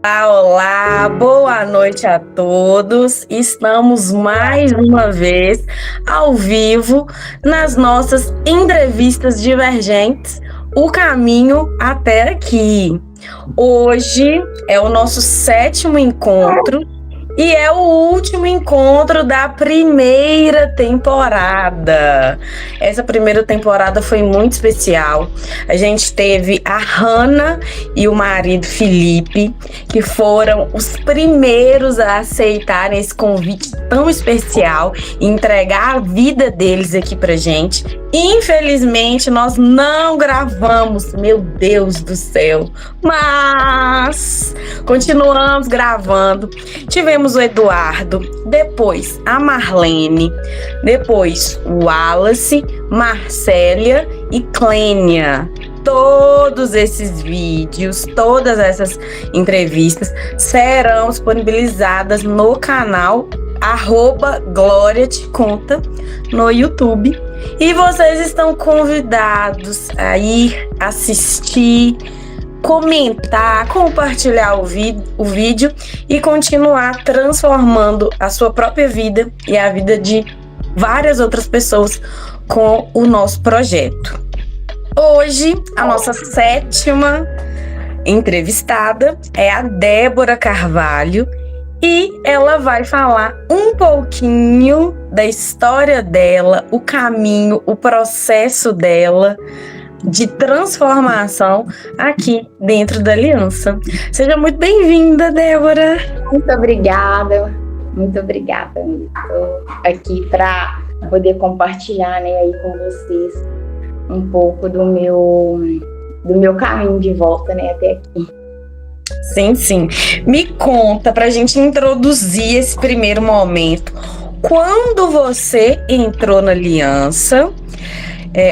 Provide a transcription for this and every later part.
Olá, boa noite a todos. Estamos mais uma vez ao vivo nas nossas entrevistas divergentes, o caminho até aqui. Hoje é o nosso 7º encontro e é o último encontro da primeira temporada. Essa primeira temporada foi muito especial. A gente teve a Hannah e o marido Felipe, que foram os primeiros a aceitarem esse convite tão especial e entregar a vida deles aqui pra gente. Infelizmente, nós não gravamos, meu Deus do céu, mas continuamos gravando. Tivemos o Eduardo, depois a Marlene, depois o Wallace, Marcélia e Clênia. Todos esses vídeos, todas essas entrevistas serão disponibilizadas no canal @Glória Te Conta no YouTube. E vocês estão convidados a ir assistir, comentar, compartilhar o vídeo e continuar transformando a sua própria vida e a vida de várias outras pessoas com o nosso projeto. Hoje, a nossa 7ª entrevistada é a Débora Carvalho e ela vai falar um pouquinho da história dela, o caminho, o processo dela de transformação aqui dentro da Aliança. Seja muito bem-vinda, Débora. Muito obrigada. Estou aqui para poder compartilhar, né, aí com vocês um pouco do meu caminho de volta, né, até aqui. Sim. Me conta, para a gente introduzir esse primeiro momento. Quando você entrou na Aliança,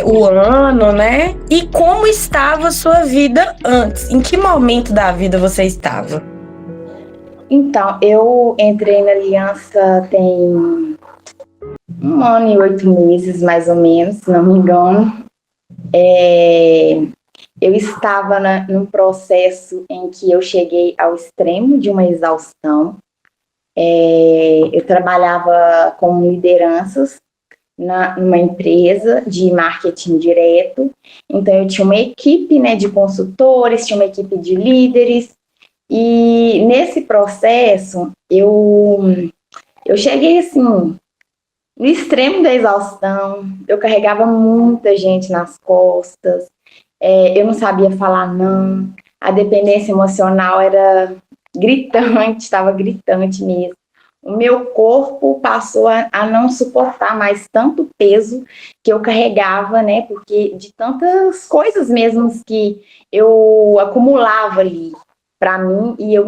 o ano, né? E como estava a sua vida antes? Em que momento da vida você estava? Então, eu entrei na Aliança tem 1 ano e 8 meses, mais ou menos, se não me engano. Eu estava num processo em que eu cheguei ao extremo de uma exaustão. Eu trabalhava com lideranças numa empresa de marketing direto. Então, eu tinha uma equipe, né, de consultores, tinha uma equipe de líderes. E nesse processo, eu cheguei assim, no extremo da exaustão. Eu carregava muita gente nas costas. Eu não sabia falar não. A dependência emocional era gritante, estava gritante mesmo. O meu corpo passou a não suportar mais tanto peso que eu carregava, né? Porque de tantas coisas mesmo que eu acumulava ali para mim, e eu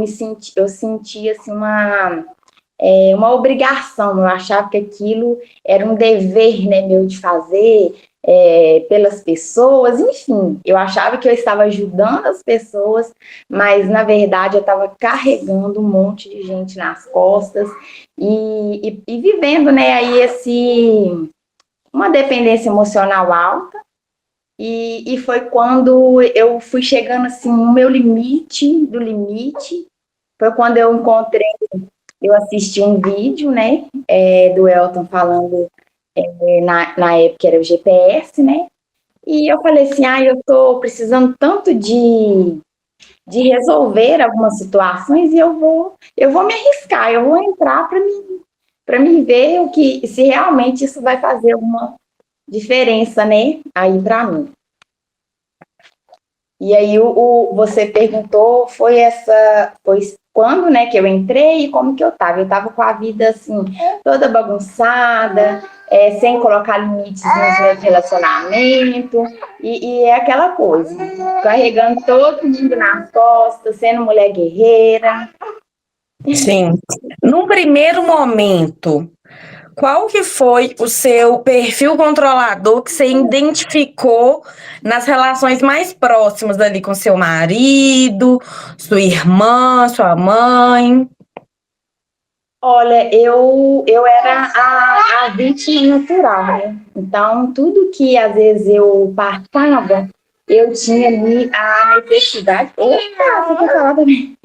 sentia assim uma obrigação. Eu achava que aquilo era um dever, né, meu de fazer pelas pessoas, enfim, eu achava que eu estava ajudando as pessoas, mas na verdade eu estava carregando um monte de gente nas costas e vivendo, né, aí uma dependência emocional alta. E foi quando eu fui chegando assim no meu limite do limite. Foi quando eu assisti um vídeo, né, do Elton falando, na época era o GPS, né, e eu falei assim, eu tô precisando tanto de resolver algumas situações e eu vou me arriscar, eu vou entrar para me ver se realmente isso vai fazer alguma diferença, né, aí para mim. E aí você perguntou, foi quando, né, que eu entrei e como que eu estava. Eu estava com a vida, assim, toda bagunçada, sem colocar limites nos meus relacionamentos, e é aquela coisa, carregando todo mundo nas costas, sendo mulher guerreira. Sim. Num primeiro momento, qual que foi o seu perfil controlador que você identificou nas relações mais próximas ali com seu marido, sua irmã, sua mãe? Olha, eu era a vítima natural, né? Então, tudo que às vezes eu passava, eu tinha ali a necessidade. Opa, você quer falar também?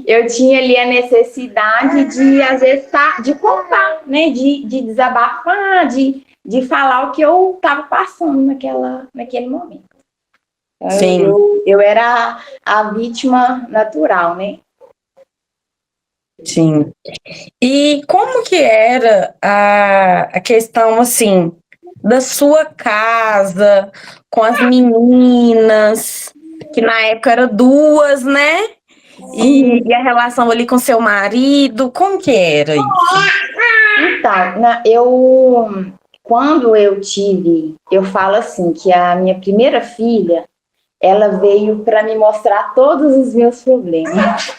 Eu tinha ali a necessidade de, às vezes, de contar, né? De desabafar, de falar o que eu estava passando naquele momento. Sim. Eu era a vítima natural, né? Sim. E como que era a questão, assim, da sua casa, com as meninas, que na época eram duas, né? E a relação ali com seu marido, como que era isso? Então, quando eu falo assim, que a minha primeira filha, ela veio para me mostrar todos os meus problemas.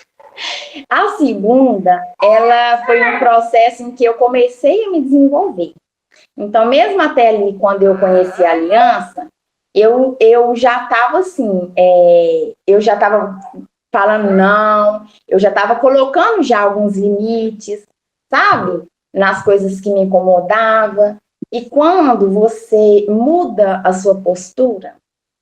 A segunda, ela foi um processo em que eu comecei a me desenvolver. Então, mesmo até ali, quando eu conheci a aliança, eu já estava assim, eu já estava falando não, eu já estava colocando já alguns limites, sabe? Nas coisas que me incomodavam. E quando você muda a sua postura,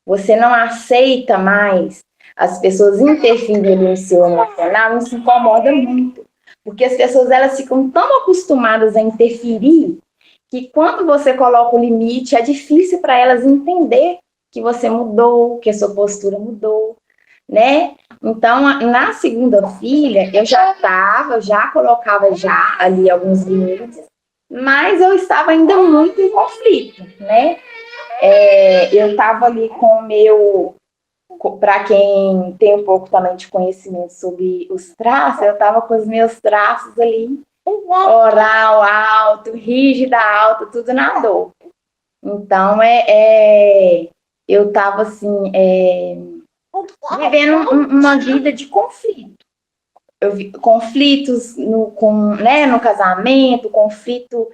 você não aceita mais as pessoas interferirem no seu emocional, isso incomoda muito. Porque as pessoas elas ficam tão acostumadas a interferir que quando você coloca o limite, é difícil para elas entender que você mudou, que a sua postura mudou, né? Então, na segunda filha, eu já colocava já ali alguns limites, mas eu estava ainda muito em conflito, né? Eu estava ali com o meu, para quem tem um pouco também de conhecimento sobre os traços, eu estava com os meus traços ali, oral alto, rígida alta, tudo na dor. Então, eu estava assim, vivendo uma vida de conflito. Eu vi conflitos no casamento, conflito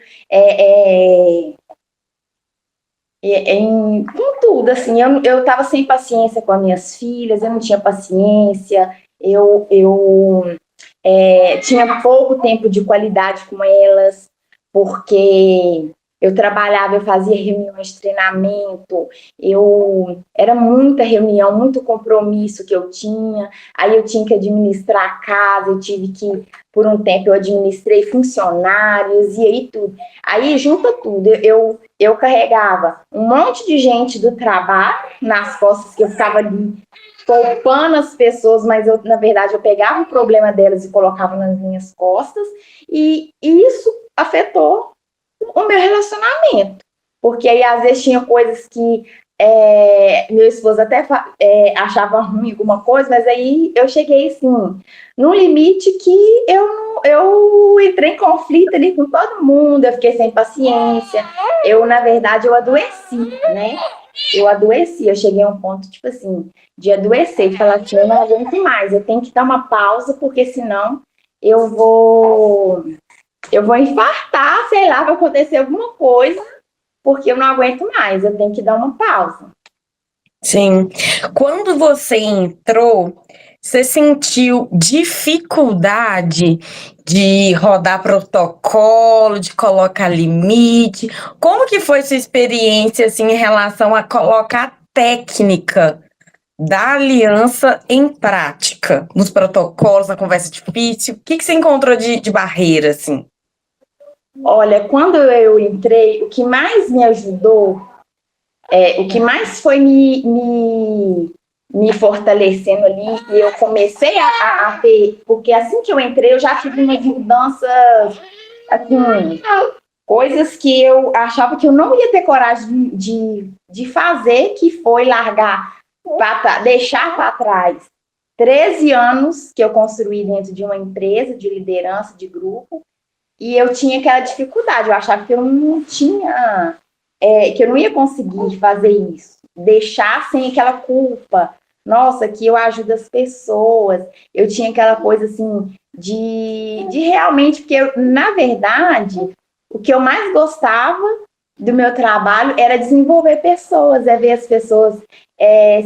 com tudo, assim, eu estava sem paciência com as minhas filhas, eu não tinha paciência, eu tinha pouco tempo de qualidade com elas, porque eu trabalhava, eu fazia reuniões de treinamento, era muita reunião, muito compromisso que eu tinha, aí eu tinha que administrar a casa, eu tive que, por um tempo, eu administrei funcionários, e aí tudo. Aí, junta tudo, eu carregava um monte de gente do trabalho nas costas, que eu ficava ali poupando as pessoas, mas na verdade, eu pegava o problema delas e colocava nas minhas costas, e isso afetou o meu relacionamento. Porque aí, às vezes, tinha coisas que meu esposo até achava ruim alguma coisa, mas aí eu cheguei, assim, no limite que eu entrei em conflito ali com todo mundo, eu fiquei sem paciência, na verdade, eu adoeci, né? Eu cheguei a um ponto, tipo assim, de adoecer, de falar assim, eu não aguento mais, eu tenho que dar uma pausa, porque senão eu vou infartar, sei lá, vai acontecer alguma coisa, porque eu não aguento mais, eu tenho que dar uma pausa. Sim. Quando você entrou, você sentiu dificuldade de rodar protocolo, de colocar limite? Como que foi sua experiência assim em relação a colocar a técnica da aliança em prática, nos protocolos, na conversa difícil? O que você encontrou de barreira, assim? Olha, quando eu entrei, o que mais me ajudou, o que mais foi me fortalecendo ali, e eu comecei a ter, porque assim que eu entrei, eu já tive umas mudanças, assim, coisas que eu achava que eu não ia ter coragem de fazer, que foi largar, deixar para trás 13 anos que eu construí dentro de uma empresa de liderança, de grupo, e eu tinha aquela dificuldade, eu achava que eu não tinha, que eu não ia conseguir fazer isso, deixar sem aquela culpa, nossa, que eu ajudo as pessoas, eu tinha aquela coisa assim, de realmente, porque na verdade, o que eu mais gostava do meu trabalho era desenvolver pessoas, ver as pessoas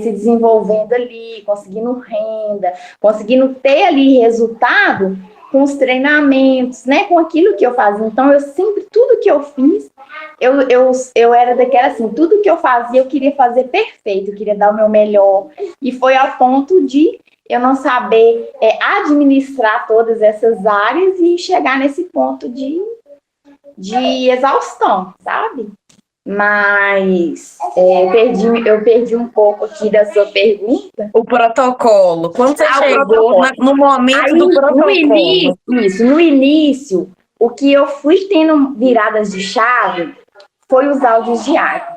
se desenvolvendo ali, conseguindo renda, conseguindo ter ali resultado, com os treinamentos, né? Com aquilo que eu fazia. Então, eu sempre, tudo que eu fiz, eu era daquela assim, tudo que eu fazia, eu queria fazer perfeito, eu queria dar o meu melhor. E foi ao ponto de eu não saber administrar todas essas áreas e chegar nesse ponto de exaustão, sabe? Mas eu perdi um pouco aqui da sua pergunta. O protocolo. Quando você O chegou protocolo. no momento Aí, do protocolo. no início, o que eu fui tendo viradas de chave foi os áudios diários.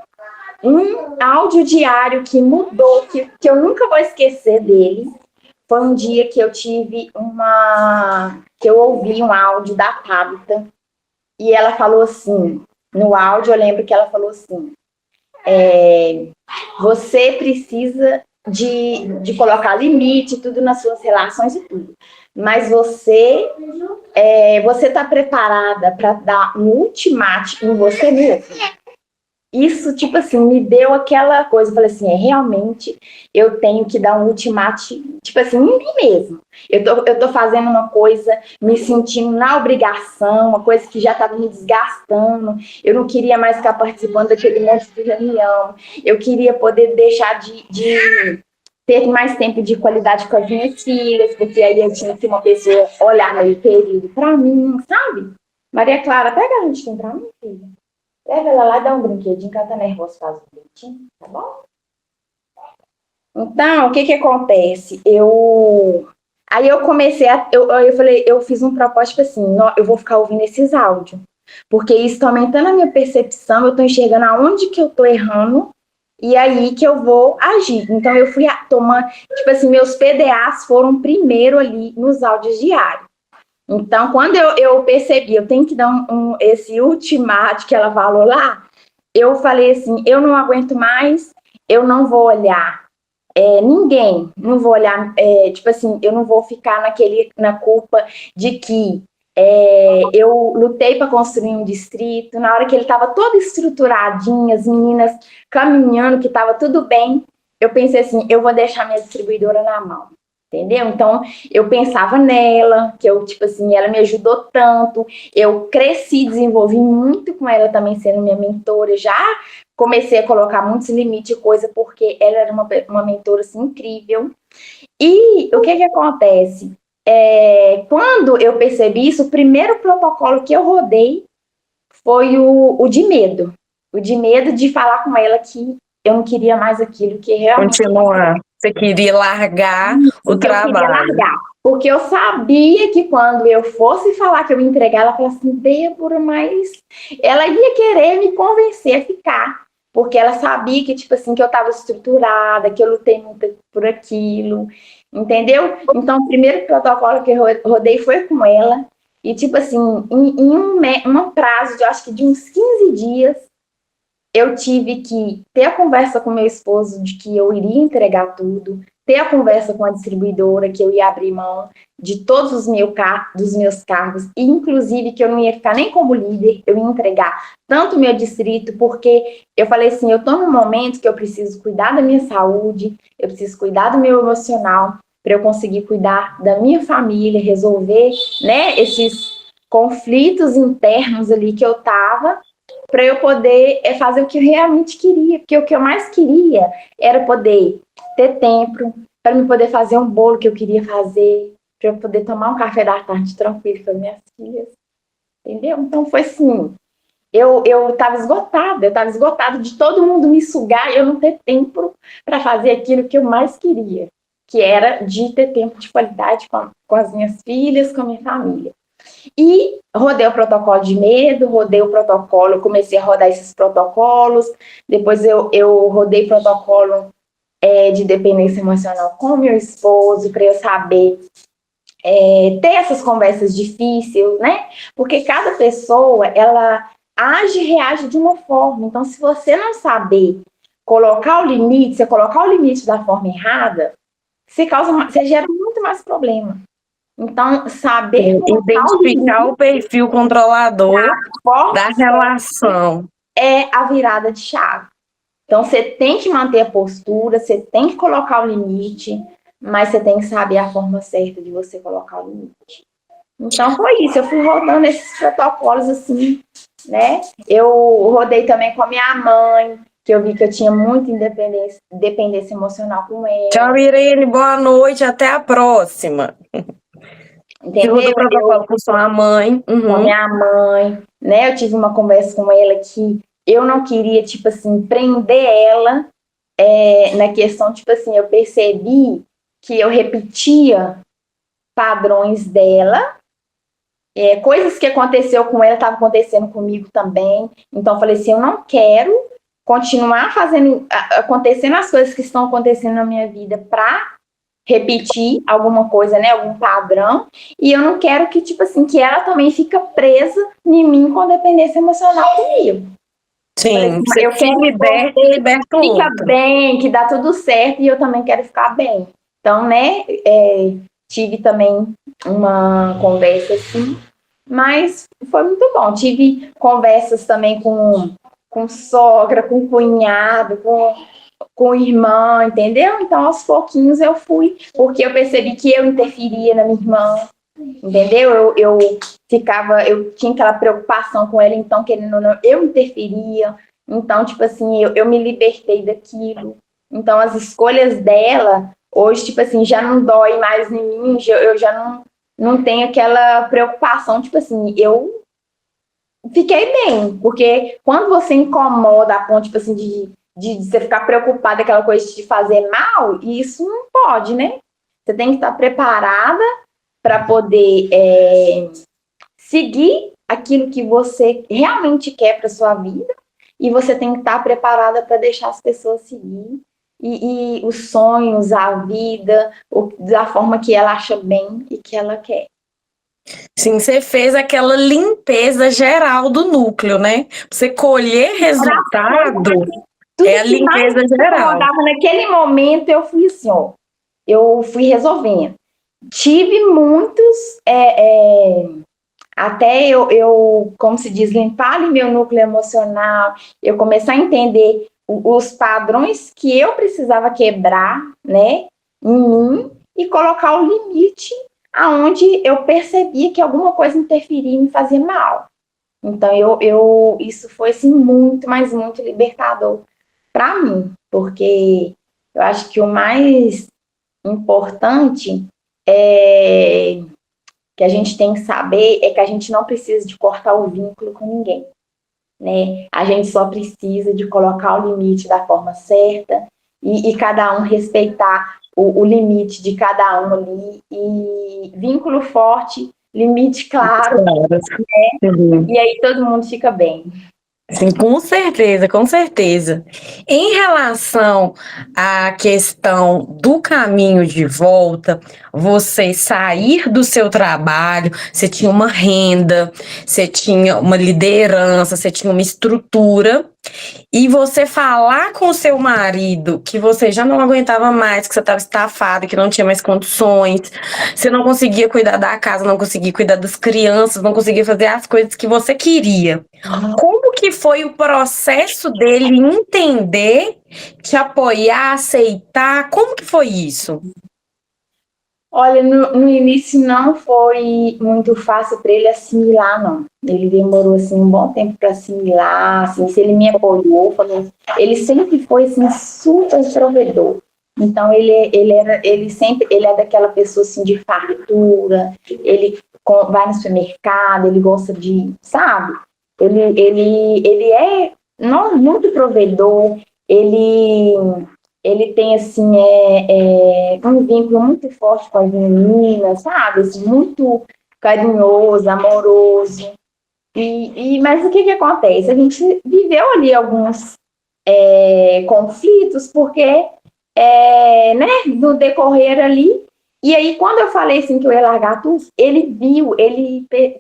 Um áudio diário que mudou, que eu nunca vou esquecer dele, foi um dia que eu tive que eu ouvi um áudio da Tabita, e ela falou assim, no áudio eu lembro que ela falou assim, você precisa de colocar limite, tudo nas suas relações e tudo. Mas você está preparada para dar um ultimato em você mesmo? Isso, tipo assim, me deu aquela coisa. Eu falei assim, realmente eu tenho que dar um ultimato, tipo assim, em mim mesmo. Eu tô fazendo uma coisa, me sentindo na obrigação, uma coisa que já estava me desgastando. Eu não queria mais ficar participando daquele monte de reunião. Eu queria poder deixar de ter mais tempo de qualidade com as minhas filhas, porque aí eu tinha que uma pessoa olhar meio período para mim, sabe? Maria Clara, pega a gente pra mim, filha. Leva ela lá e dá um brinquedinho, que ela tá nervosa, faz um bonitinho, tá bom? Então, o que acontece? Aí eu comecei eu falei, eu fiz um propósito, tipo assim, eu vou ficar ouvindo esses áudios, porque isso tá aumentando a minha percepção, eu tô enxergando aonde que eu tô errando, e aí que eu vou agir. Então, eu fui tomando, tipo assim, meus PDAs foram primeiro ali nos áudios diários. Então, quando eu percebi, eu tenho que dar esse ultimato que ela falou lá, eu falei assim, eu não aguento mais, eu não vou olhar ninguém, não vou olhar, tipo assim, eu não vou ficar na culpa de que eu lutei para construir um distrito, na hora que ele estava todo estruturadinho, as meninas caminhando, que estava tudo bem, eu pensei assim, eu vou deixar minha distribuidora na mão. Entendeu? Então, eu pensava nela, que eu, tipo assim, ela me ajudou tanto, eu cresci, desenvolvi muito com ela também sendo minha mentora, já comecei a colocar muitos limites e coisa, porque ela era uma mentora, assim, incrível. E o que acontece? Quando eu percebi isso, o primeiro protocolo que eu rodei foi o de medo. O de medo de falar com ela que eu não queria mais aquilo, que realmente... Continuar. Você queria largar o trabalho. Eu queria largar, porque eu sabia que quando eu fosse falar que eu ia entregar, ela falou assim, Débora, mas ela ia querer me convencer a ficar, porque ela sabia que, tipo assim, que eu estava estruturada, que eu lutei muito por aquilo, entendeu? Então, o primeiro protocolo que eu rodei foi com ela, e, tipo assim, em um prazo de, acho que de uns 15 dias, eu tive que ter a conversa com meu esposo de que eu iria entregar tudo, ter a conversa com a distribuidora que eu ia abrir mão de todos dos meus cargos, e inclusive que eu não ia ficar nem como líder, eu ia entregar tanto o meu distrito, porque eu falei assim, eu estou num momento que eu preciso cuidar da minha saúde, eu preciso cuidar do meu emocional, para eu conseguir cuidar da minha família, resolver, né, esses conflitos internos ali que eu estava, para eu poder fazer o que eu realmente queria, porque o que eu mais queria era poder ter tempo para me poder fazer um bolo que eu queria fazer, para eu poder tomar um café da tarde tranquilo com as minhas filhas, entendeu? Então foi assim, eu estava esgotada de todo mundo me sugar e eu não ter tempo para fazer aquilo que eu mais queria, que era de ter tempo de qualidade com as minhas filhas, com a minha família. E rodei o protocolo de medo, rodei o protocolo, eu comecei a rodar esses protocolos, depois eu rodei protocolo de dependência emocional com meu esposo, para eu saber ter essas conversas difíceis, né? Porque cada pessoa, ela age e reage de uma forma. Então, se você não saber colocar o limite, você colocar o limite da forma errada, você gera muito mais problema. Então, saber identificar o perfil controlador da relação é a virada de chave. Então, você tem que manter a postura, você tem que colocar o limite, mas você tem que saber a forma certa de você colocar o limite. Então foi isso, eu fui rodando esses protocolos assim, né? Eu rodei também com a minha mãe, que eu vi que eu tinha muita dependência emocional com ela, Tchau, Irene, boa noite, até a próxima. Você rodou entendeu? o protocolo com sua mãe. Com a Uhum. minha mãe, né? Eu tive uma conversa com ela que eu não queria, tipo assim, prender ela na questão, tipo assim, eu percebi que eu repetia padrões dela, coisas que aconteceu com ela estavam acontecendo comigo também. Então eu falei assim, eu não quero continuar fazendo acontecendo as coisas que estão acontecendo na minha vida para repetir alguma coisa, né, algum padrão, e eu não quero que, tipo assim, que ela também fica presa em mim com dependência emocional comigo. Falei Sim, assim, você eu se quero que liberta e você liberta o fica outro. bem, que dá tudo certo, e eu também quero ficar bem. Então, né, tive também uma conversa assim, mas foi muito bom. Tive conversas também com sogra, com cunhado, com irmã, entendeu? Então, aos pouquinhos eu fui, porque eu percebi que eu interferia na minha irmã, entendeu? Eu tinha aquela preocupação com ela, então, querendo ou não, eu interferia. Então, tipo assim, eu me libertei daquilo. Então, as escolhas dela, hoje, tipo assim, já não dói mais em mim, eu já não tenho aquela preocupação, tipo assim, eu fiquei bem, porque quando você incomoda a ponto, tipo assim, de você ficar preocupada aquela coisa de te fazer mal, isso não pode, né? Você tem que estar preparada para poder seguir aquilo que você realmente quer para sua vida e você tem que estar preparada para deixar as pessoas seguir e os sonhos, a vida, da forma que ela acha bem e que ela quer. Sim, você fez aquela limpeza geral do núcleo, né? Pra você colher resultado, é Tudo a que mais limpeza me geral. incomodava naquele momento, eu fui assim, ó, eu fui resolvendo. Tive muitos, até como se diz, limpar ali meu núcleo emocional, eu começar a entender os padrões que eu precisava quebrar, né, em mim e colocar o limite aonde eu percebia que alguma coisa interferia e me fazia mal. Então, isso foi, assim, muito, mas muito libertador para mim, porque eu acho que o mais importante é que a gente tem que saber é que a gente não precisa de cortar o vínculo com ninguém, né? A gente só precisa de colocar o limite da forma certa e cada um respeitar o limite de cada um ali e vínculo forte, limite claro, Sim. e aí todo mundo fica bem. Sim, com certeza, com certeza. Em relação à questão do caminho de volta, você sair do seu trabalho, você tinha uma renda, você tinha uma liderança, você tinha uma estrutura, e você falar com o seu marido que você já não aguentava mais, que você estava estafado, que não tinha mais condições, você não conseguia cuidar da casa, não conseguia cuidar das crianças, não conseguia fazer as coisas que você queria. Como que foi o processo dele entender, te apoiar, aceitar? Como que foi isso? Olha, no início não foi muito fácil para ele assimilar, não. Ele demorou assim um bom tempo para assimilar, assim, se ele me apoiou, falou, ele sempre foi assim super provedor. Então ele é daquela pessoa assim de fartura, ele vai no supermercado, ele gosta de, sabe? Ele é não, muito provedor, ele ele tem assim um vínculo muito forte com as meninas, sabe? Assim, muito carinhoso, amoroso. Mas o que que acontece? A gente viveu ali alguns conflitos, porque né, no decorrer ali. E aí, quando eu falei assim que eu ia largar tudo, ele viu,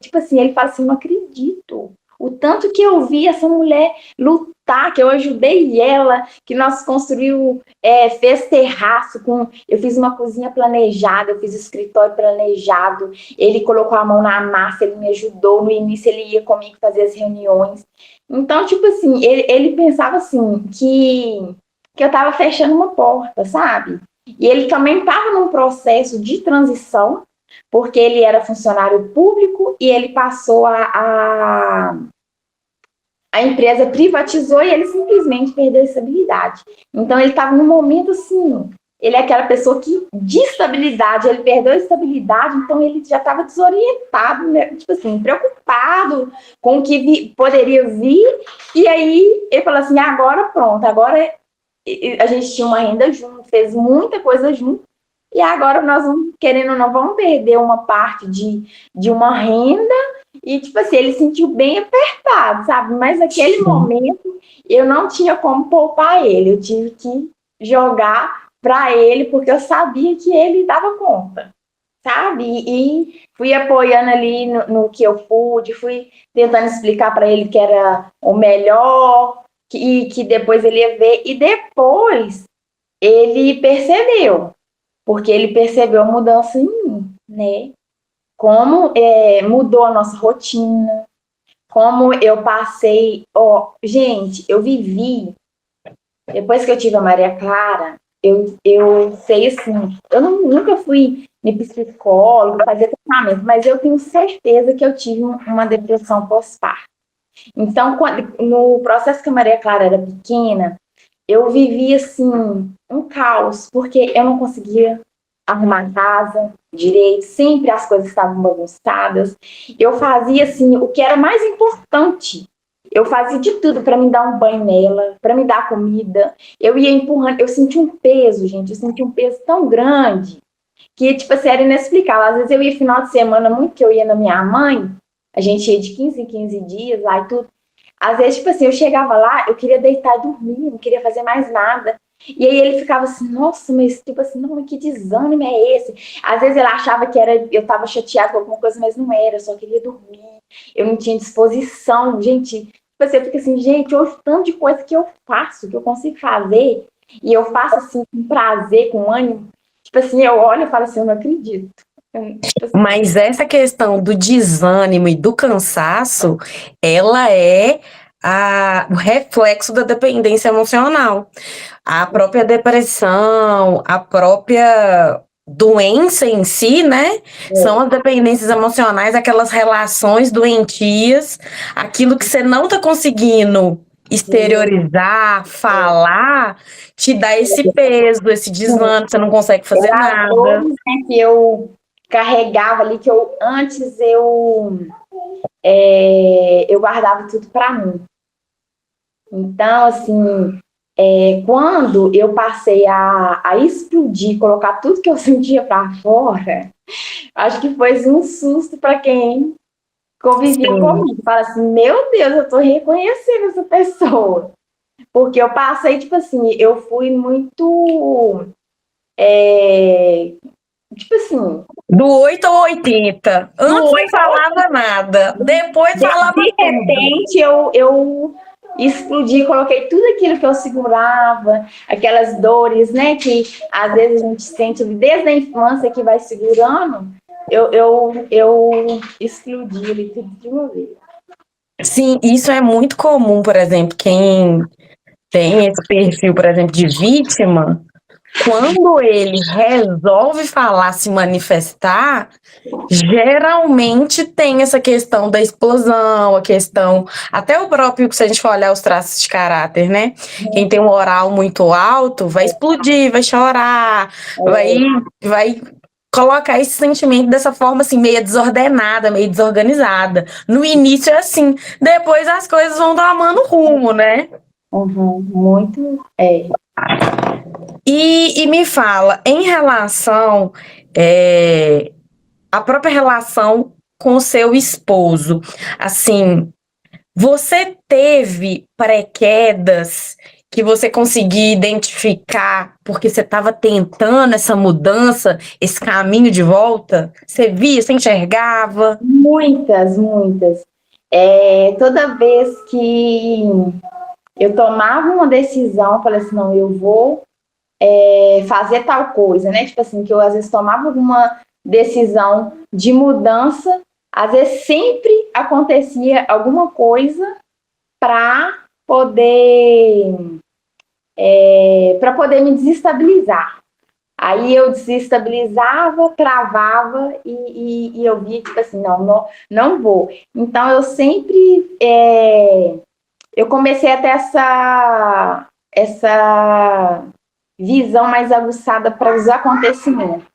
tipo assim, ele fala assim, não acredito. O tanto que eu vi essa mulher lutar, que eu ajudei ela, que nós construiu, fez terraço, eu fiz uma cozinha planejada, eu fiz escritório planejado, ele colocou a mão na massa, ele me ajudou, no início ele ia comigo fazer as reuniões. Então, tipo assim, ele pensava assim, que eu estava fechando uma porta, sabe? E ele também estava num processo de transição, porque ele era funcionário público e ele passou a empresa privatizou e ele simplesmente perdeu a estabilidade. Então, ele estava num momento assim, ele é aquela pessoa que, de estabilidade, ele perdeu a estabilidade, então ele já estava desorientado, né? Tipo assim, preocupado com o que poderia vir, e aí ele falou assim, agora pronto, agora a gente tinha uma renda junto, fez muita coisa junto, e agora nós vamos, querendo ou não, vamos perder uma parte de uma renda, e tipo assim, ele sentiu bem apertado, sabe? Mas naquele momento eu não tinha como poupar ele, eu tive que jogar para ele, porque eu sabia que ele dava conta, sabe? E fui apoiando ali no que eu pude, fui tentando explicar para ele que era o melhor, que depois ele ia ver, e depois ele percebeu, porque ele percebeu a mudança em mim, né? Como mudou a nossa rotina, como eu passei, gente, eu vivi, depois que eu tive a Maria Clara, eu sei assim, eu nunca fui de psicólogo, fazer tratamento, mas eu tenho certeza que eu tive uma depressão pós-parto. Então, no processo que a Maria Clara era pequena, eu vivia assim, um caos, porque eu não conseguia arrumar a casa direito, sempre as coisas estavam bagunçadas. Eu fazia assim, o que era mais importante. Eu fazia de tudo para me dar um banho nela, para me dar comida. Eu ia empurrando, eu sentia um peso, gente, eu sentia um peso tão grande que, tipo assim, era inexplicável. Às vezes eu ia final de semana, muito que eu ia na minha mãe, a gente ia de 15 em 15 dias lá e tudo. Às vezes, tipo assim, eu chegava lá, eu queria deitar e dormir, não queria fazer mais nada. E aí ele ficava assim, nossa, mas tipo assim, não, que desânimo é esse? Às vezes ele achava que eu tava chateada com alguma coisa, mas não era, eu só queria dormir. Eu não tinha disposição, gente. Tipo assim, eu fico assim, gente, hoje o tanto de coisa que eu faço, que eu consigo fazer, e eu faço assim com prazer, com ânimo. Tipo assim, eu olho e falo assim, eu não acredito. Tipo assim, Mas essa questão do desânimo e do cansaço, ela é o reflexo da dependência emocional. A própria depressão, a própria doença em si, né? São as dependências emocionais, aquelas relações doentias, aquilo que você não tá conseguindo exteriorizar, falar, te dá esse peso, esse desânimo, você não consegue fazer eram nada. dores, né, que eu carregava ali, que antes eu guardava tudo para mim. Então, assim, quando eu passei a explodir, colocar tudo que eu sentia para fora, acho que foi um susto para quem convivia Sim. comigo. Fala assim, meu Deus, eu tô reconhecendo essa pessoa. Porque eu passei, tipo assim, eu fui muito. Tipo assim, Do 8 ao 80. do Antes não 8 falava nada, depois falava de tudo. repente eu explodi, coloquei tudo aquilo que eu segurava, aquelas dores, né, que às vezes a gente sente desde a infância que vai segurando, eu explodi ali tudo de uma vez. Sim, isso é muito comum, por exemplo, quem tem esse perfil, por exemplo, de vítima, quando ele resolve falar, se manifestar, geralmente tem essa questão da explosão, a questão, até o próprio, se a gente for olhar os traços de caráter, né? Quem tem um oral muito alto vai explodir, vai chorar, vai colocar esse sentimento dessa forma assim, meio desordenada, meio desorganizada. No início é assim, depois as coisas vão tomando rumo, né? Muito. E me fala, em relação à própria relação com o seu esposo, assim, você teve pré-quedas que você conseguia identificar porque você estava tentando essa mudança, esse caminho de volta? Você via, você enxergava? Muitas, muitas. Toda vez que eu tomava uma decisão, eu falei assim, não, eu vou fazer tal coisa, né? Tipo assim, que eu às vezes tomava alguma decisão de mudança, às vezes sempre acontecia alguma coisa para poder me desestabilizar. Aí eu desestabilizava, travava e eu via, tipo assim, não vou. Então eu sempre, eu comecei a ter essa visão mais aguçada para os acontecimentos.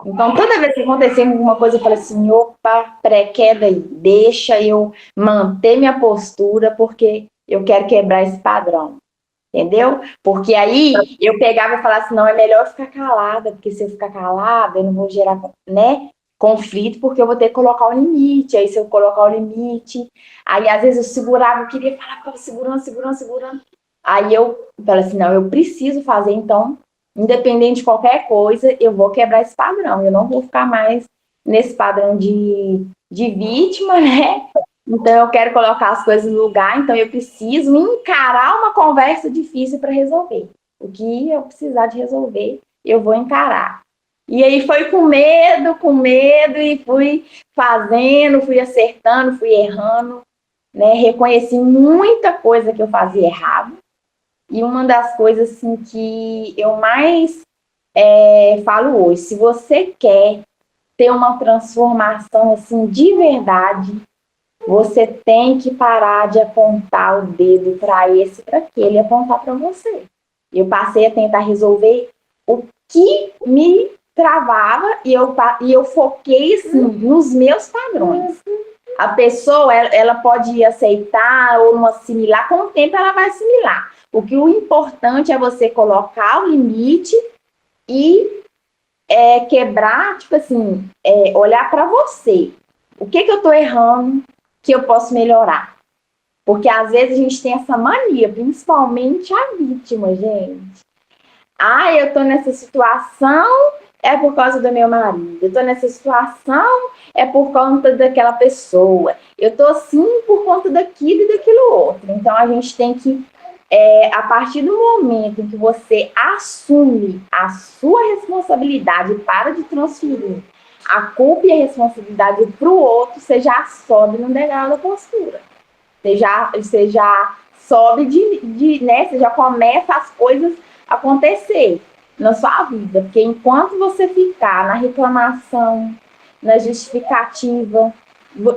Então, toda vez que acontecia alguma coisa, eu falei assim, opa, pré-queda aí, deixa eu manter minha postura, porque eu quero quebrar esse padrão, entendeu? Porque aí eu pegava e falava assim, não, é melhor ficar calada, porque se eu ficar calada, eu não vou gerar, né, conflito, porque eu vou ter que colocar o limite. Aí se eu colocar o limite, aí às vezes eu segurava, eu queria falar, ficava segurando. Aí eu falei assim, não, eu preciso fazer, então, independente de qualquer coisa, eu vou quebrar esse padrão, eu não vou ficar mais nesse padrão de vítima, né? Então eu quero colocar as coisas no lugar, então eu preciso encarar uma conversa difícil para resolver. O que eu precisar de resolver, eu vou encarar. E aí foi com medo, e fui fazendo, fui acertando, fui errando, né? Reconheci muita coisa que eu fazia errado. E uma das coisas assim, que eu mais falo hoje, se você quer ter uma transformação assim de verdade, você tem que parar de apontar o dedo para esse, para aquele, apontar para você. Eu passei a tentar resolver o que me travava e eu foquei assim, nos meus padrões. A pessoa, ela pode aceitar ou não assimilar, com o tempo ela vai assimilar. O importante é você colocar o limite e quebrar, tipo assim, olhar para você. O que eu estou errando que eu posso melhorar? Porque às vezes a gente tem essa mania, principalmente a vítima, gente. Ah, eu estou nessa situação, é por causa do meu marido. Eu estou nessa situação, é por conta daquela pessoa. Eu estou assim por conta daquilo e daquilo outro. Então a gente tem que, a partir do momento em que você assume a sua responsabilidade, para de transferir a culpa e a responsabilidade para o outro, você já sobe no degrau da postura. Você já sobe né? Você já começa as coisas a acontecer na sua vida. Porque enquanto você ficar na reclamação, na justificativa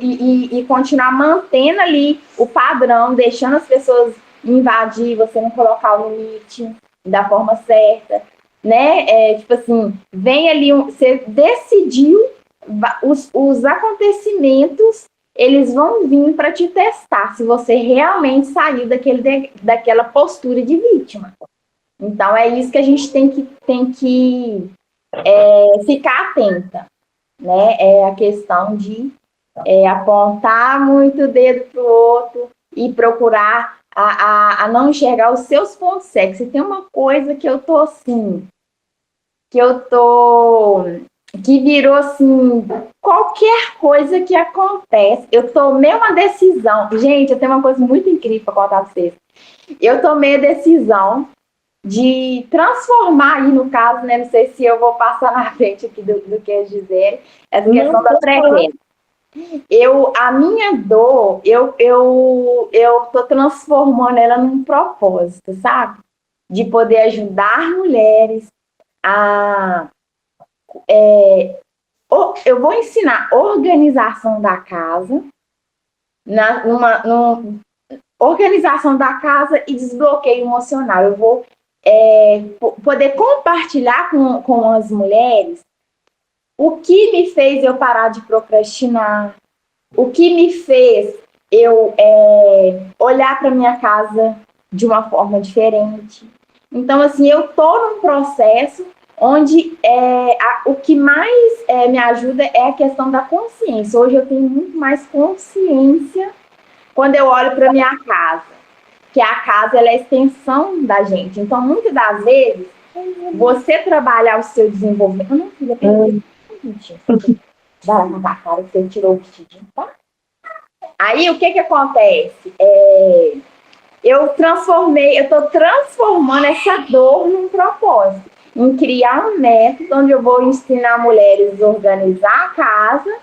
e continuar mantendo ali o padrão, deixando as pessoas invadir, você não colocar o limite da forma certa, né? Tipo assim, vem ali, você decidiu, os acontecimentos eles vão vir para te testar se você realmente saiu daquela postura de vítima. Então é isso que a gente tem que ficar atenta, né? É a questão de apontar muito o dedo para o outro e procurar a não enxergar os seus pontos cegos. Se tem uma coisa que eu tô assim, que virou assim, qualquer coisa que acontece, eu tomei uma decisão. Gente, eu tenho uma coisa muito incrível para contar para vocês. Eu tomei a decisão de transformar aí, no caso, né? Não sei se eu vou passar na frente aqui do que a Gisele, essa questão da pré-queda. A minha dor, eu tô transformando ela num propósito, sabe? De poder ajudar mulheres a eu vou ensinar organização da casa, organização da casa e desbloqueio emocional. Eu vou poder compartilhar com as mulheres o que me fez eu parar de procrastinar, o que me fez eu olhar para minha casa de uma forma diferente. Então, assim, eu estou num processo onde o que mais me ajuda é a questão da consciência. Hoje eu tenho muito mais consciência quando eu olho para minha casa, que a casa ela é a extensão da gente. Então, muitas das vezes, você trabalhar o seu desenvolvimento... Eu não filha, vai lá na cara que você tirou o vestidinho, tá? Aí, o que acontece? Eu estou transformando essa dor num propósito, em criar um método onde eu vou ensinar mulheres a organizar a casa,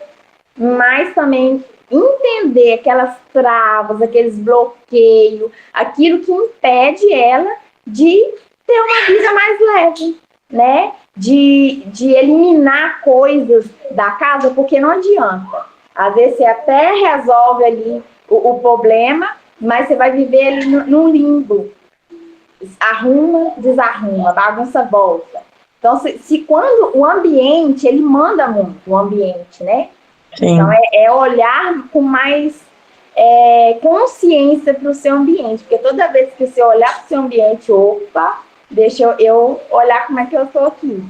mas também entender aquelas travas, aqueles bloqueios, aquilo que impede ela de ter uma vida mais leve, né? de eliminar coisas da casa, porque não adianta. Às vezes você até resolve ali o problema, mas você vai viver ali num limbo. Arruma, desarruma, bagunça, volta. Então, se quando o ambiente, ele manda muito, o ambiente, né? Sim. Então, é olhar com mais consciência para o seu ambiente, porque toda vez que você olhar para o seu ambiente, opa, deixa eu olhar como é que eu estou aqui,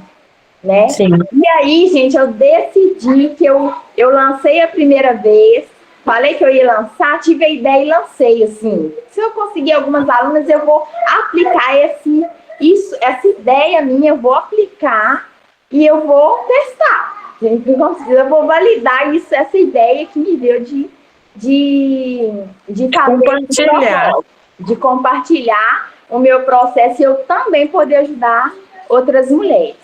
né? Sim. E aí, gente, eu decidi que eu lancei a primeira vez, falei que eu ia lançar, tive a ideia e lancei, assim. Se eu conseguir algumas alunas, eu vou aplicar essa ideia minha, eu vou aplicar e eu vou testar. Eu vou validar essa ideia que me deu de compartilhar. De compartilhar o meu processo e eu também poder ajudar outras mulheres.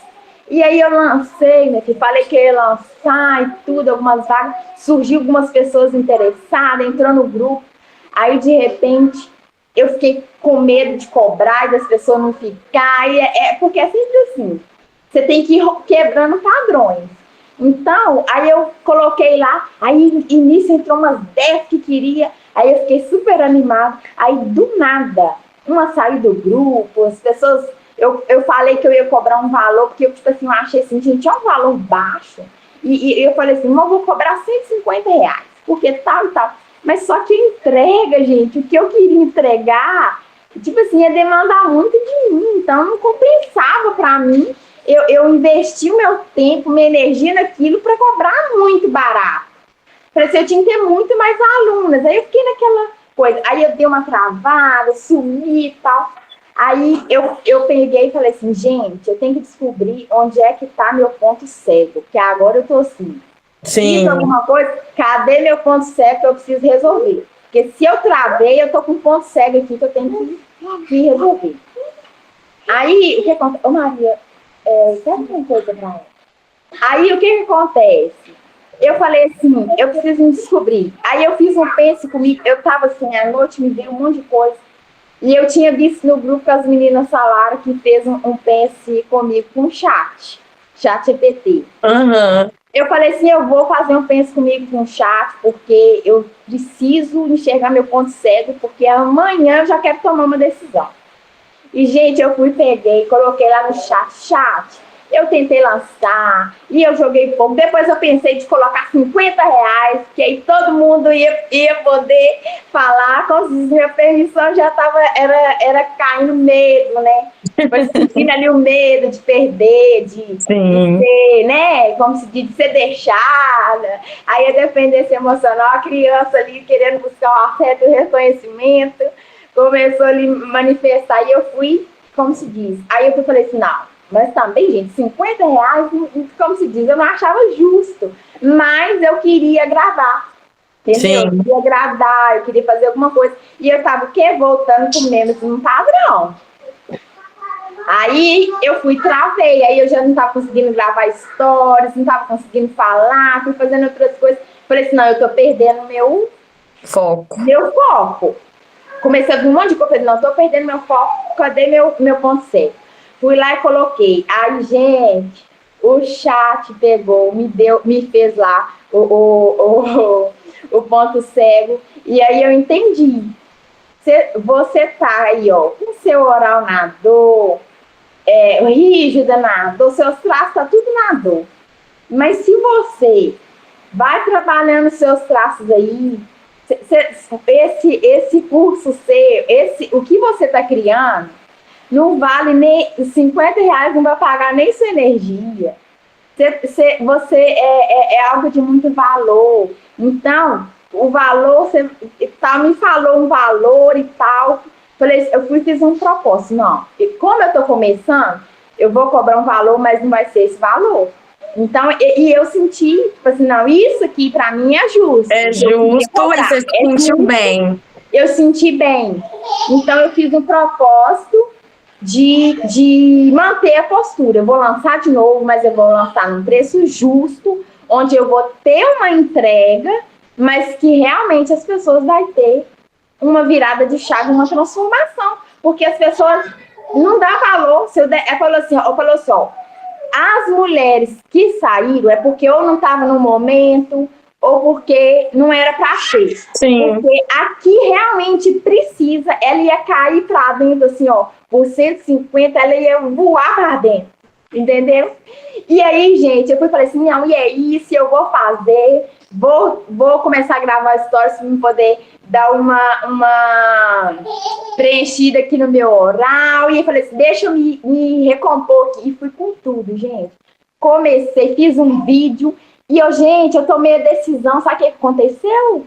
E aí eu lancei, né, que falei que eu ia lançar e tudo, algumas vagas, surgiu algumas pessoas interessadas, entrou no grupo, aí de repente eu fiquei com medo de cobrar e das pessoas não ficarem, porque é sempre assim, você tem que ir quebrando padrões. Então, aí eu coloquei lá, aí início entrou umas 10 que queria, aí eu fiquei super animada, aí do nada, uma saiu do grupo, as pessoas, eu falei que eu ia cobrar um valor, porque eu, tipo assim, eu achei assim, gente, é um valor baixo, e eu falei assim, não, vou cobrar R$150, porque tal e tal, mas só que entrega, gente, o que eu queria entregar, tipo assim, ia demandar muito de mim, então não compensava pra mim. Eu investi o meu tempo, minha energia naquilo para cobrar muito barato. Falei assim, eu tinha que ter muito mais alunas. Aí eu fiquei naquela coisa. Aí eu dei uma travada, sumi e tal. Aí eu peguei e falei assim, gente, eu tenho que descobrir onde é que está meu ponto cego. Porque agora eu tô assim. Sim. Fiz alguma coisa, cadê meu ponto cego que eu preciso resolver? Porque se eu travei, eu tô com um ponto cego aqui que eu tenho que resolver. Aí, o que acontece? Ô, Maria, quer uma coisa pra ela? Aí, o que acontece? Eu falei assim, eu preciso me descobrir. Aí, eu fiz um pense comigo. Eu tava assim, à noite me veio um monte de coisa. E eu tinha visto no grupo que as meninas falaram que fez um pense comigo com chat GPT. Uhum. Eu falei assim, eu vou fazer um pense comigo com chat, porque eu preciso enxergar meu ponto cego, porque amanhã eu já quero tomar uma decisão. E, gente, eu peguei, coloquei lá no chat, eu tentei lançar, e eu joguei pouco, depois eu pensei de colocar R$50, que aí todo mundo ia poder falar, como se minha permissão já estava, era caindo medo, né? Foi sentindo ali o medo de perder, de ser, né, como se diz, de ser deixada, aí a dependência emocional, a criança ali querendo buscar um afeto e reconhecimento, começou a lhe manifestar e eu fui, como se diz, aí eu falei assim, não, mas também, gente, R$50, como se diz, eu não achava justo, mas eu queria agradar, entendeu? Eu queria agradar, eu queria fazer alguma coisa, e eu tava voltando com menos um padrão. Aí eu travei, aí eu já não tava conseguindo gravar stories, não tava conseguindo falar, fui fazendo outras coisas, falei assim, não, eu tô perdendo meu foco. Comecei a ver um monte de coisa, falei, não, tô perdendo meu foco, cadê meu ponto cego? Fui lá e coloquei. Aí, gente, o chat pegou, me fez lá o ponto cego, e aí eu entendi. Você tá aí, ó, com seu oral na dor, rígida na dor, seus traços tá tudo na dor. Mas se você vai trabalhando seus traços aí, esse curso seu, o que você está criando, não vale nem R$50, não vai pagar nem sua energia. Você é algo de muito valor. Então, o valor, você me falou um valor e tal. Falei, fiz um propósito. Não, como eu estou começando, eu vou cobrar um valor, mas não vai ser esse valor. Então, e eu senti, tipo assim, não, isso aqui pra mim é justo. É justo e você se sentiu bem. Eu senti bem. Então, eu fiz um propósito de manter a postura. Eu vou lançar de novo, mas eu vou lançar num preço justo, onde eu vou ter uma entrega, mas que realmente as pessoas vão ter uma virada de chave, uma transformação. Porque as pessoas não dão valor. Se eu falou assim, ó, as mulheres que saíram é porque ou não estava no momento, ou porque não era para ser. Sim. Porque aqui realmente precisa, ela ia cair para dentro, assim, ó, por 150, ela ia voar para dentro, entendeu? E aí, gente, eu falei assim, não, e é isso, eu vou fazer, vou começar a gravar stories para poder dar uma preenchida aqui no meu oral. E eu falei assim, deixa eu me recompor aqui. E fui com tudo, gente. Comecei, fiz um vídeo. E gente, eu tomei a decisão. Sabe o que aconteceu?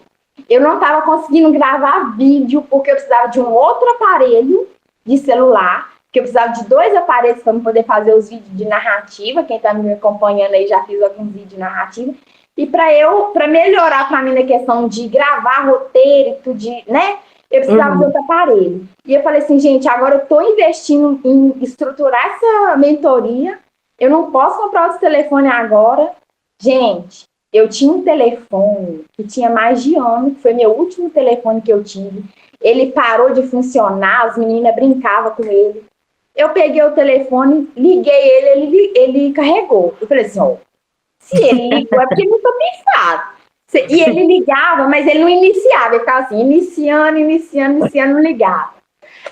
Eu não estava conseguindo gravar vídeo porque eu precisava de um outro aparelho de celular. Que eu precisava de 2 aparelhos para poder fazer os vídeos de narrativa. Quem está me acompanhando aí já fiz alguns vídeos de narrativa. E para melhorar para mim na questão de gravar roteiro e tudo, né? Eu precisava de outro aparelho. E eu falei assim, gente, agora eu estou investindo em estruturar essa mentoria. Eu não posso comprar outro telefone agora. Gente, eu tinha um telefone que tinha mais de ano, que foi meu último telefone que eu tive. Ele parou de funcionar, as meninas brincavam com ele. Eu peguei o telefone, liguei ele carregou. Eu falei assim, ó, se ele ligou é porque não está pensado. E ele ligava, mas ele não iniciava, ele ficava assim, iniciando, não ligava.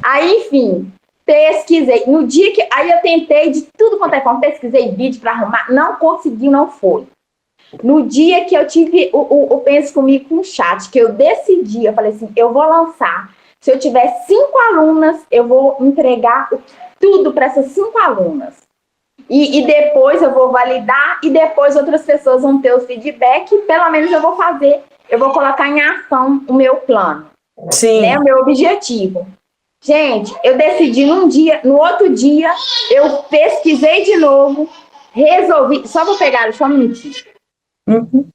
Aí, enfim, pesquisei. No dia que. Aí eu tentei de tudo quanto é forma, pesquisei vídeo para arrumar, não consegui, não foi. No dia que eu tive o Pense Comigo com o chat, que eu decidi, eu falei assim, eu vou lançar. Se eu tiver 5 alunas, eu vou entregar tudo para essas 5 alunas. E depois eu vou validar e depois outras pessoas vão ter o feedback. Pelo menos eu vou fazer, eu vou colocar em ação o meu plano. Sim. Né, o meu objetivo. Gente, eu decidi num dia, no outro dia, eu pesquisei de novo, resolvi. Só vou pegar, só um minutinho. Uhum.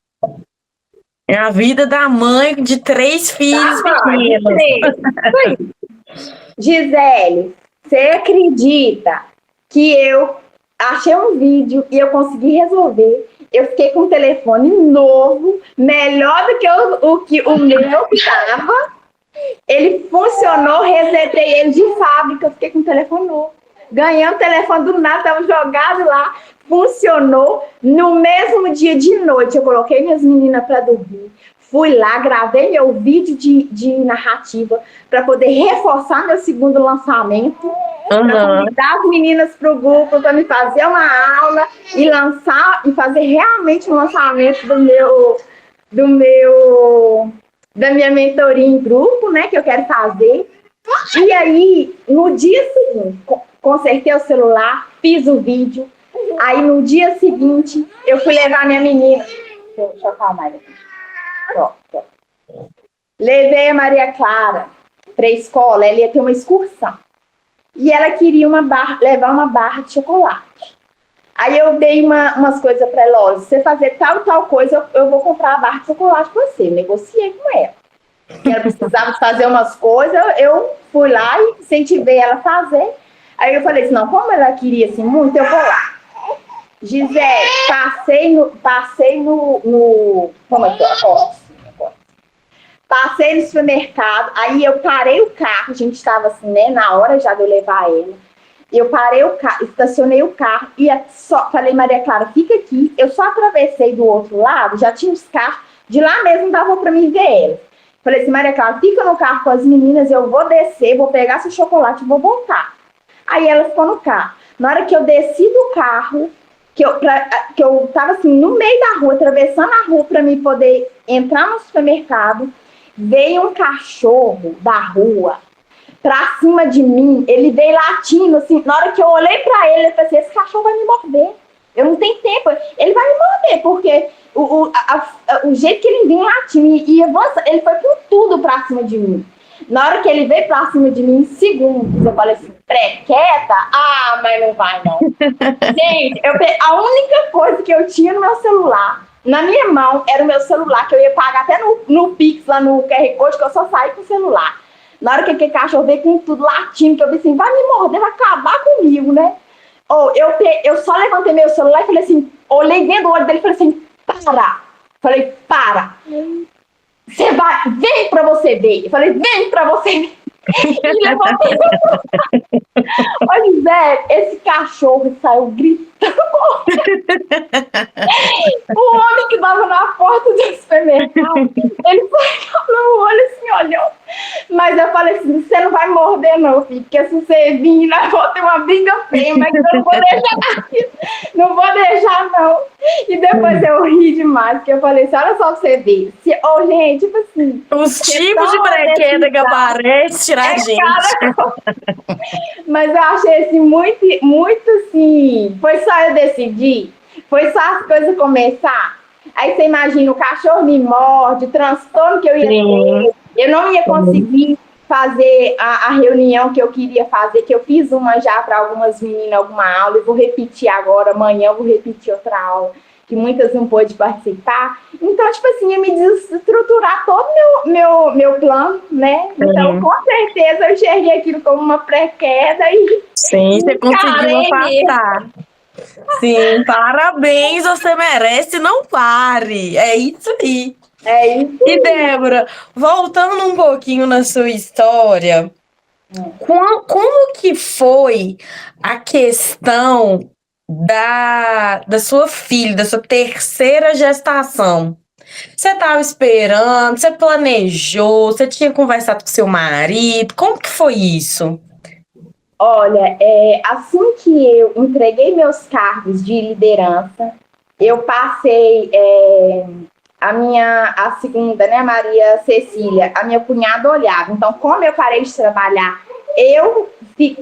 É a vida da mãe de 3 filhos pequenos. Gisele, você acredita que eu achei um vídeo e eu consegui resolver? Eu fiquei com um telefone novo, melhor do que o meu que estava. Ele funcionou, resetei ele de fábrica, eu fiquei com um telefone novo. Ganhei um telefone do nada, estava jogado lá, funcionou. No mesmo dia de noite, eu coloquei minhas meninas para dormir. Fui lá, gravei meu vídeo de narrativa para poder reforçar meu segundo lançamento. Para convidar as meninas para o grupo, para me fazer uma aula e lançar e fazer realmente um lançamento da minha mentoria em grupo, né, que eu quero fazer. E aí, no dia seguinte, consertei o celular, fiz o vídeo. Aí, no dia seguinte, eu fui levar a minha menina. Deixa eu acalmar ele aqui. Pronto. Levei a Maria Clara para a escola, ela ia ter uma excursão. E ela queria levar uma barra de chocolate. Aí eu dei umas coisas para ela, olha, se você fazer tal coisa, eu vou comprar a barra de chocolate para você. Negociei com ela. E ela precisava fazer umas coisas, eu fui lá e incentivei ela a fazer. Aí eu falei assim, não, como ela queria assim muito, eu vou lá. Gisele, passei no como é que passei no supermercado, aí eu parei o carro, a gente estava assim, né, na hora já de eu levar ela. Eu parei o carro, estacionei o carro e falei, Maria Clara, fica aqui. Eu só atravessei do outro lado, já tinha os carros, de lá mesmo dava para mim ver ela. Falei assim, Maria Clara, fica no carro com as meninas, eu vou descer, vou pegar seu chocolate e vou voltar. Aí ela ficou no carro. Na hora que eu desci do carro, que eu tava assim, no meio da rua, atravessando a rua para mim poder entrar no supermercado, veio um cachorro da rua pra cima de mim, ele veio latindo, assim, na hora que eu olhei pra ele, eu pensei, esse cachorro vai me morder, eu não tenho tempo, ele vai me morder, porque o jeito que ele vinha latindo, e ele foi com tudo pra cima de mim. Na hora que ele veio pra cima de mim, em segundos, eu falei assim, quieta? Ah, mas não vai não. Gente, a única coisa que eu tinha no meu celular, na minha mão, era o meu celular, que eu ia pagar até no Pix, lá no QR Code, que eu só saí com o celular. Na hora que aquele cachorro veio com tudo latindo, que eu pensei assim, vai me morder, vai acabar comigo, né? Eu só levantei meu celular e falei assim, olhei dentro do olho dele e falei assim, para. Falei, para. Você vai, vem pra você ver. Eu falei, vem pra você ver. E levou. Olha, Zé, esse cachorro saiu gritando. O homem que estava na porta do supermercado, ele saiu no olho assim, olhou. Mas eu falei assim, você não vai morder não, filho, porque se você vir, nós vamos ter uma briga feia, mas eu não vou deixar na vida. Não vou deixar, não. E depois eu ri demais, porque eu falei assim, olha só pra você ver. Gente, tipo assim... Os tipos de brequeda que aparecem tirar a gente. Mas eu achei assim, muito assim... Foi só eu decidir? Foi só as coisas começar? Aí você imagina, o cachorro me morde, o transtorno que eu ia ter. Eu não ia conseguir fazer a reunião que eu queria fazer, que eu fiz uma já para algumas meninas, alguma aula, e vou repetir agora, amanhã eu vou repetir outra aula, que muitas não pôde participar. Então, tipo assim, ia me desestruturar todo meu plano, né? Então, com certeza, eu enxerguei aquilo como uma pré-queda e... Sim, você conseguiu afastar. Sim, parabéns, você merece, não pare. É isso aí. É isso. E Débora, voltando um pouquinho na sua história, como que foi a questão da sua filha, da sua terceira gestação? Você estava esperando, você planejou, você tinha conversado com seu marido, como que foi isso? Olha, assim que eu entreguei meus cargos de liderança, eu passei a segunda, né, Maria Cecília, a minha cunhada olhava. Então, como eu parei de trabalhar, eu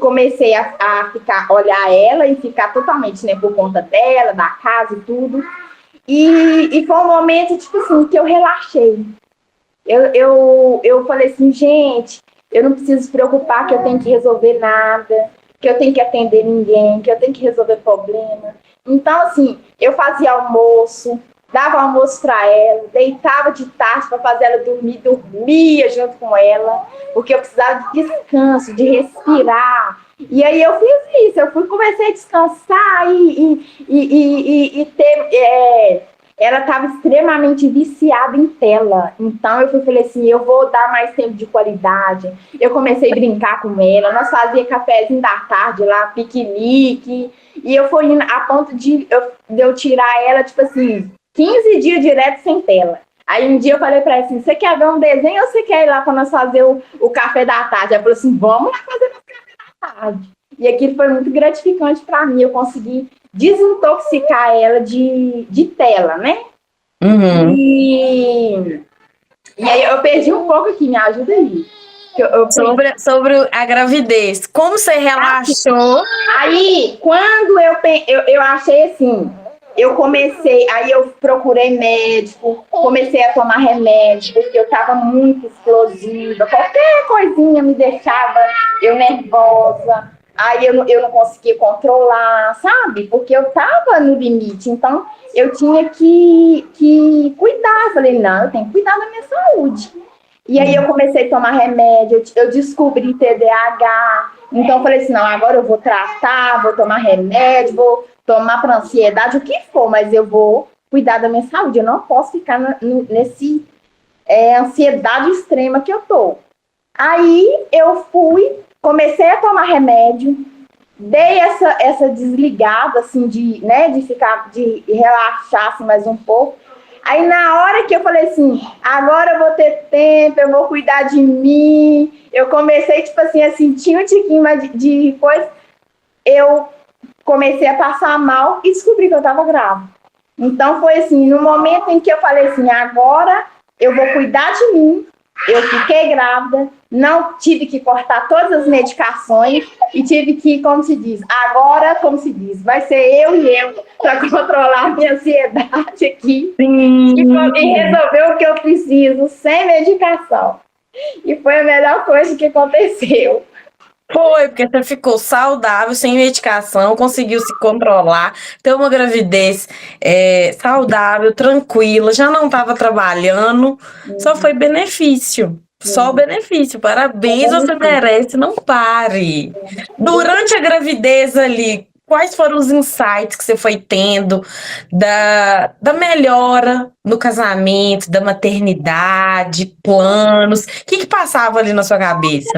comecei a olhar ela e ficar totalmente, né, por conta dela, da casa e tudo. E foi um momento, tipo assim, que eu relaxei. Eu falei assim, gente, eu não preciso se preocupar que eu tenho que resolver nada, que eu tenho que atender ninguém, que eu tenho que resolver problema. Então, assim, eu fazia almoço, dava almoço para ela, deitava de tarde para fazer ela dormir, dormia junto com ela, porque eu precisava de descanso, de respirar. E aí eu fiz isso, comecei a descansar e ter... ela estava extremamente viciada em tela. Então eu falei assim, eu vou dar mais tempo de qualidade. Eu comecei a brincar com ela, nós fazíamos cafezinho da tarde lá, piquenique, e eu fui indo a ponto de eu tirar ela, tipo assim, 15 dias direto sem tela. Aí um dia eu falei pra ela assim, você quer ver um desenho ou você quer ir lá para nós fazer o café da tarde? Ela falou assim, vamos lá fazer o café da tarde. E aquilo foi muito gratificante para mim, eu consegui desintoxicar ela de tela, né? Uhum. E aí eu perdi um pouco aqui, me ajuda aí. Sobre a gravidez, como você relaxou? Aí, quando eu achei assim, eu comecei, aí eu procurei médico, comecei a tomar remédio, porque eu estava muito explosiva, qualquer coisinha me deixava eu nervosa. Aí eu não conseguia controlar, sabe? Porque eu tava no limite, então eu tinha que cuidar. Eu falei, não, eu tenho que cuidar da minha saúde. E aí eu comecei a tomar remédio, eu descobri TDAH. Então eu falei assim, não, agora eu vou tratar, vou tomar remédio, vou tomar para ansiedade, o que for, mas eu vou cuidar da minha saúde. Eu não posso ficar nesse ansiedade extrema que eu tô. Aí eu comecei a tomar remédio, dei essa desligada, assim, de relaxar assim, mais um pouco. Aí, na hora que eu falei assim, agora eu vou ter tempo, eu vou cuidar de mim, eu comecei, tipo assim, a sentir um tiquinho mais de coisa, eu comecei a passar mal e descobri que eu tava grávida. Então, foi assim, no momento em que eu falei assim, agora eu vou cuidar de mim, eu fiquei grávida, não tive que cortar todas as medicações e tive que, como se diz, vai ser eu e eu para controlar a minha ansiedade aqui e resolver o que eu preciso sem medicação. E foi a melhor coisa que aconteceu. Foi, porque você ficou saudável, sem medicação, conseguiu se controlar, ter uma gravidez saudável, tranquila, já não estava trabalhando, só foi benefício. Só benefício. Parabéns, você merece, não pare. Durante a gravidez ali, quais foram os insights que você foi tendo da melhora no casamento, da maternidade, planos? O que passava ali na sua cabeça?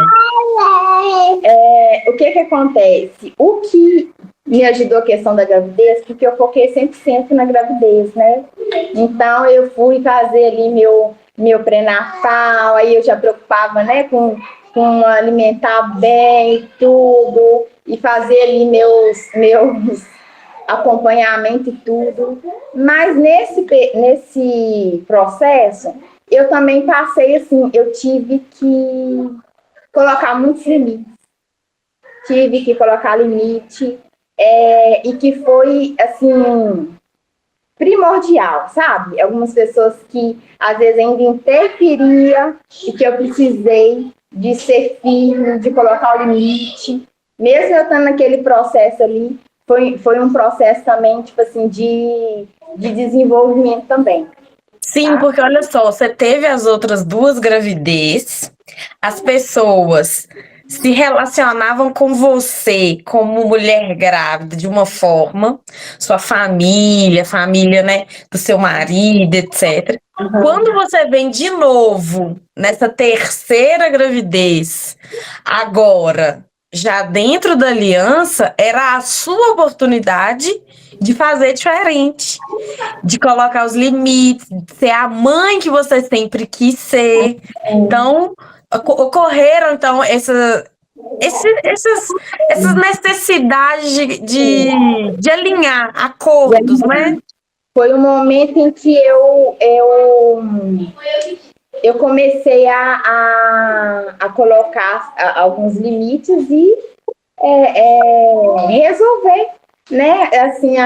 O que acontece? O que me ajudou a questão da gravidez, porque eu foquei 100% na gravidez, né? Então, eu fui fazer ali meu pré-natal, aí eu já preocupava, né, com alimentar bem e tudo, e fazer ali meus acompanhamento e tudo. Mas nesse processo, eu também passei assim, eu tive que colocar muitos limites. Tive que colocar limite, e que foi, assim, primordial, sabe? Algumas pessoas que, às vezes, ainda interferia e que eu precisei de ser firme, de colocar o limite. Mesmo eu estando naquele processo ali, foi um processo também, tipo assim, de desenvolvimento também. Sim, porque olha só, você teve as outras 2 gravidez, as pessoas se relacionavam com você como mulher grávida de uma forma, sua família, né, do seu marido, etc. Quando você vem de novo nessa terceira gravidez, agora, já dentro da aliança, era a sua oportunidade de fazer diferente, de colocar os limites, de ser a mãe que você sempre quis ser. Então, ocorreram então essas necessidades de alinhar acordos, né? Foi um momento em que eu comecei a colocar alguns limites e resolver, né? Assim,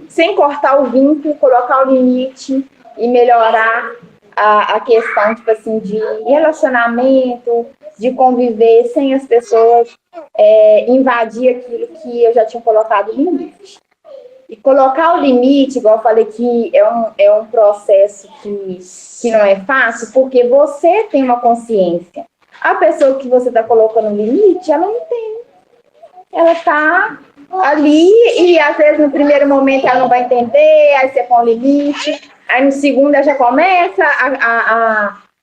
sem cortar o vínculo, colocar o limite e melhorar a questão, tipo assim, de relacionamento, de conviver sem as pessoas invadir aquilo que eu já tinha colocado limite. E colocar o limite, igual eu falei, que é um processo que não é fácil, porque você tem uma consciência. A pessoa que você está colocando limite, ela não tem. Ela está ali e, às vezes, no primeiro momento ela não vai entender, aí você põe o limite, aí no segundo ela já começa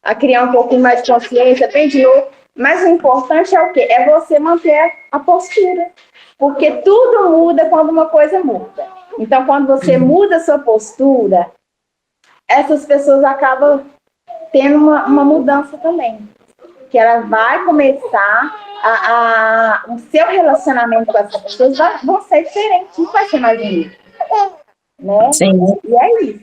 a criar um pouquinho mais de consciência, bem de novo. Mas o importante é o quê? É você manter a postura. Porque tudo muda quando uma coisa muda. Então, quando você muda a sua postura, essas pessoas acabam tendo uma mudança também. Que ela vai começar o seu relacionamento com essas pessoas vão ser diferente, não vai ser mais bonito. Né? Sim. E é isso.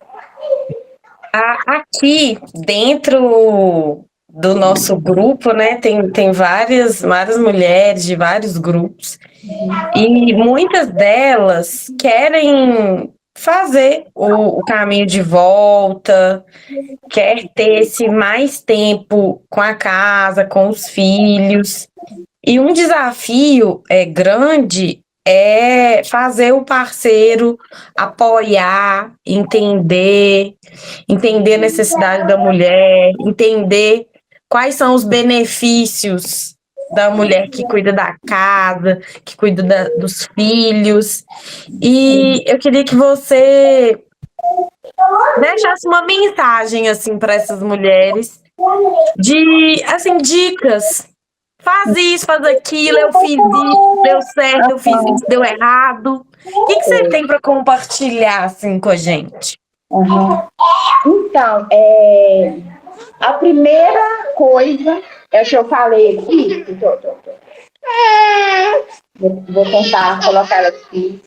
Aqui dentro do nosso grupo, né, tem várias mulheres de vários grupos, e muitas delas querem fazer o caminho de volta, quer ter esse mais tempo com a casa, com os filhos. E um desafio grande é fazer o parceiro apoiar, entender a necessidade da mulher, entender quais são os benefícios da mulher que cuida da casa, que cuida dos filhos. E eu queria que você deixasse uma mensagem assim para essas mulheres de assim dicas. Faz isso, faz aquilo, eu fiz isso, deu certo, eu fiz isso, deu errado. O que você tem para compartilhar assim com a gente? Então, a primeira coisa é o que eu falei aqui. Vou tentar colocar ela aqui.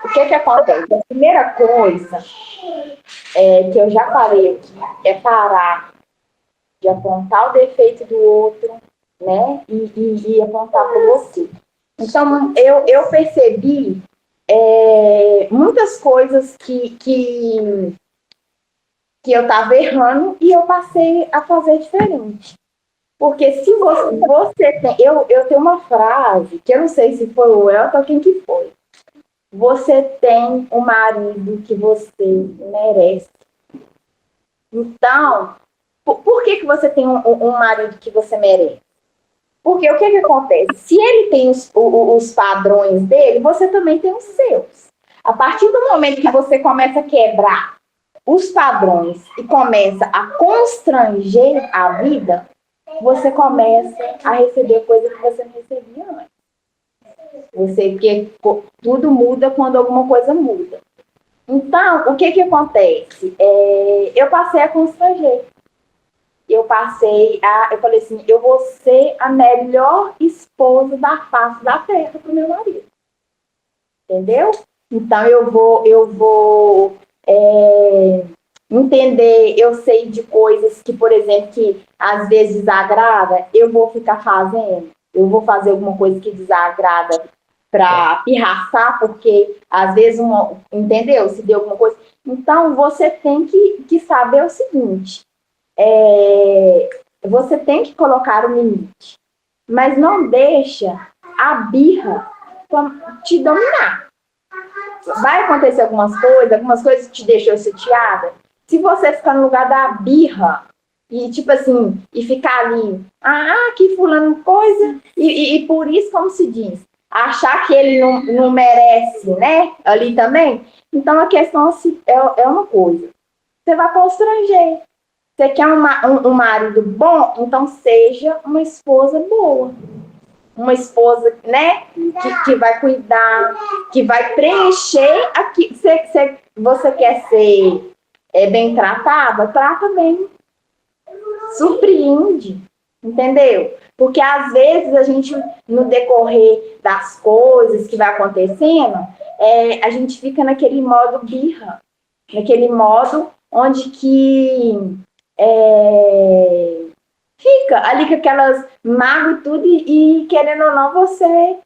O que acontece? A primeira coisa que eu já falei aqui é parar de apontar o defeito do outro, né? E apontar para você. Então, eu percebi muitas coisas que eu estava errando e eu passei a fazer diferente. Porque se você tem... Eu tenho uma frase, que eu não sei se foi o Elton ou quem que foi. Você tem o marido que você merece. Então, por que você tem um marido que você merece? Porque o que acontece? Se ele tem os padrões dele, você também tem os seus. A partir do momento que você começa a quebrar os padrões e começa a constranger a vida, você começa a receber coisa que você não recebia antes. Porque tudo muda quando alguma coisa muda. Então, o que acontece? Eu passei a constranger. Eu falei assim, eu vou ser a melhor esposa da face da terra para o meu marido. Entendeu? Então, eu vou entender, eu sei de coisas que, por exemplo, que às vezes desagrada, eu vou ficar fazendo. Eu vou fazer alguma coisa que desagrada para pirraçar, porque às vezes, entendeu? Se deu alguma coisa. Então, você tem que saber o seguinte, você tem que colocar o limite, mas não deixa a birra te dominar. Vai acontecer algumas coisas te deixam chateada. Se você ficar no lugar da birra e tipo assim, e ficar ali, que fulano coisa, e por isso, como se diz, achar que ele não merece, né, ali também, então a questão é uma coisa, você vai constranger. Você quer um marido bom? Então seja uma esposa boa. Uma esposa, né, que vai cuidar, que vai preencher aqui. Você quer ser bem tratada? Trata bem. Surpreende. Entendeu? Porque às vezes a gente, no decorrer das coisas que vai acontecendo, a gente fica naquele modo birra. Naquele modo onde que fica ali com aquelas mágoas e tudo, e querendo ou não, você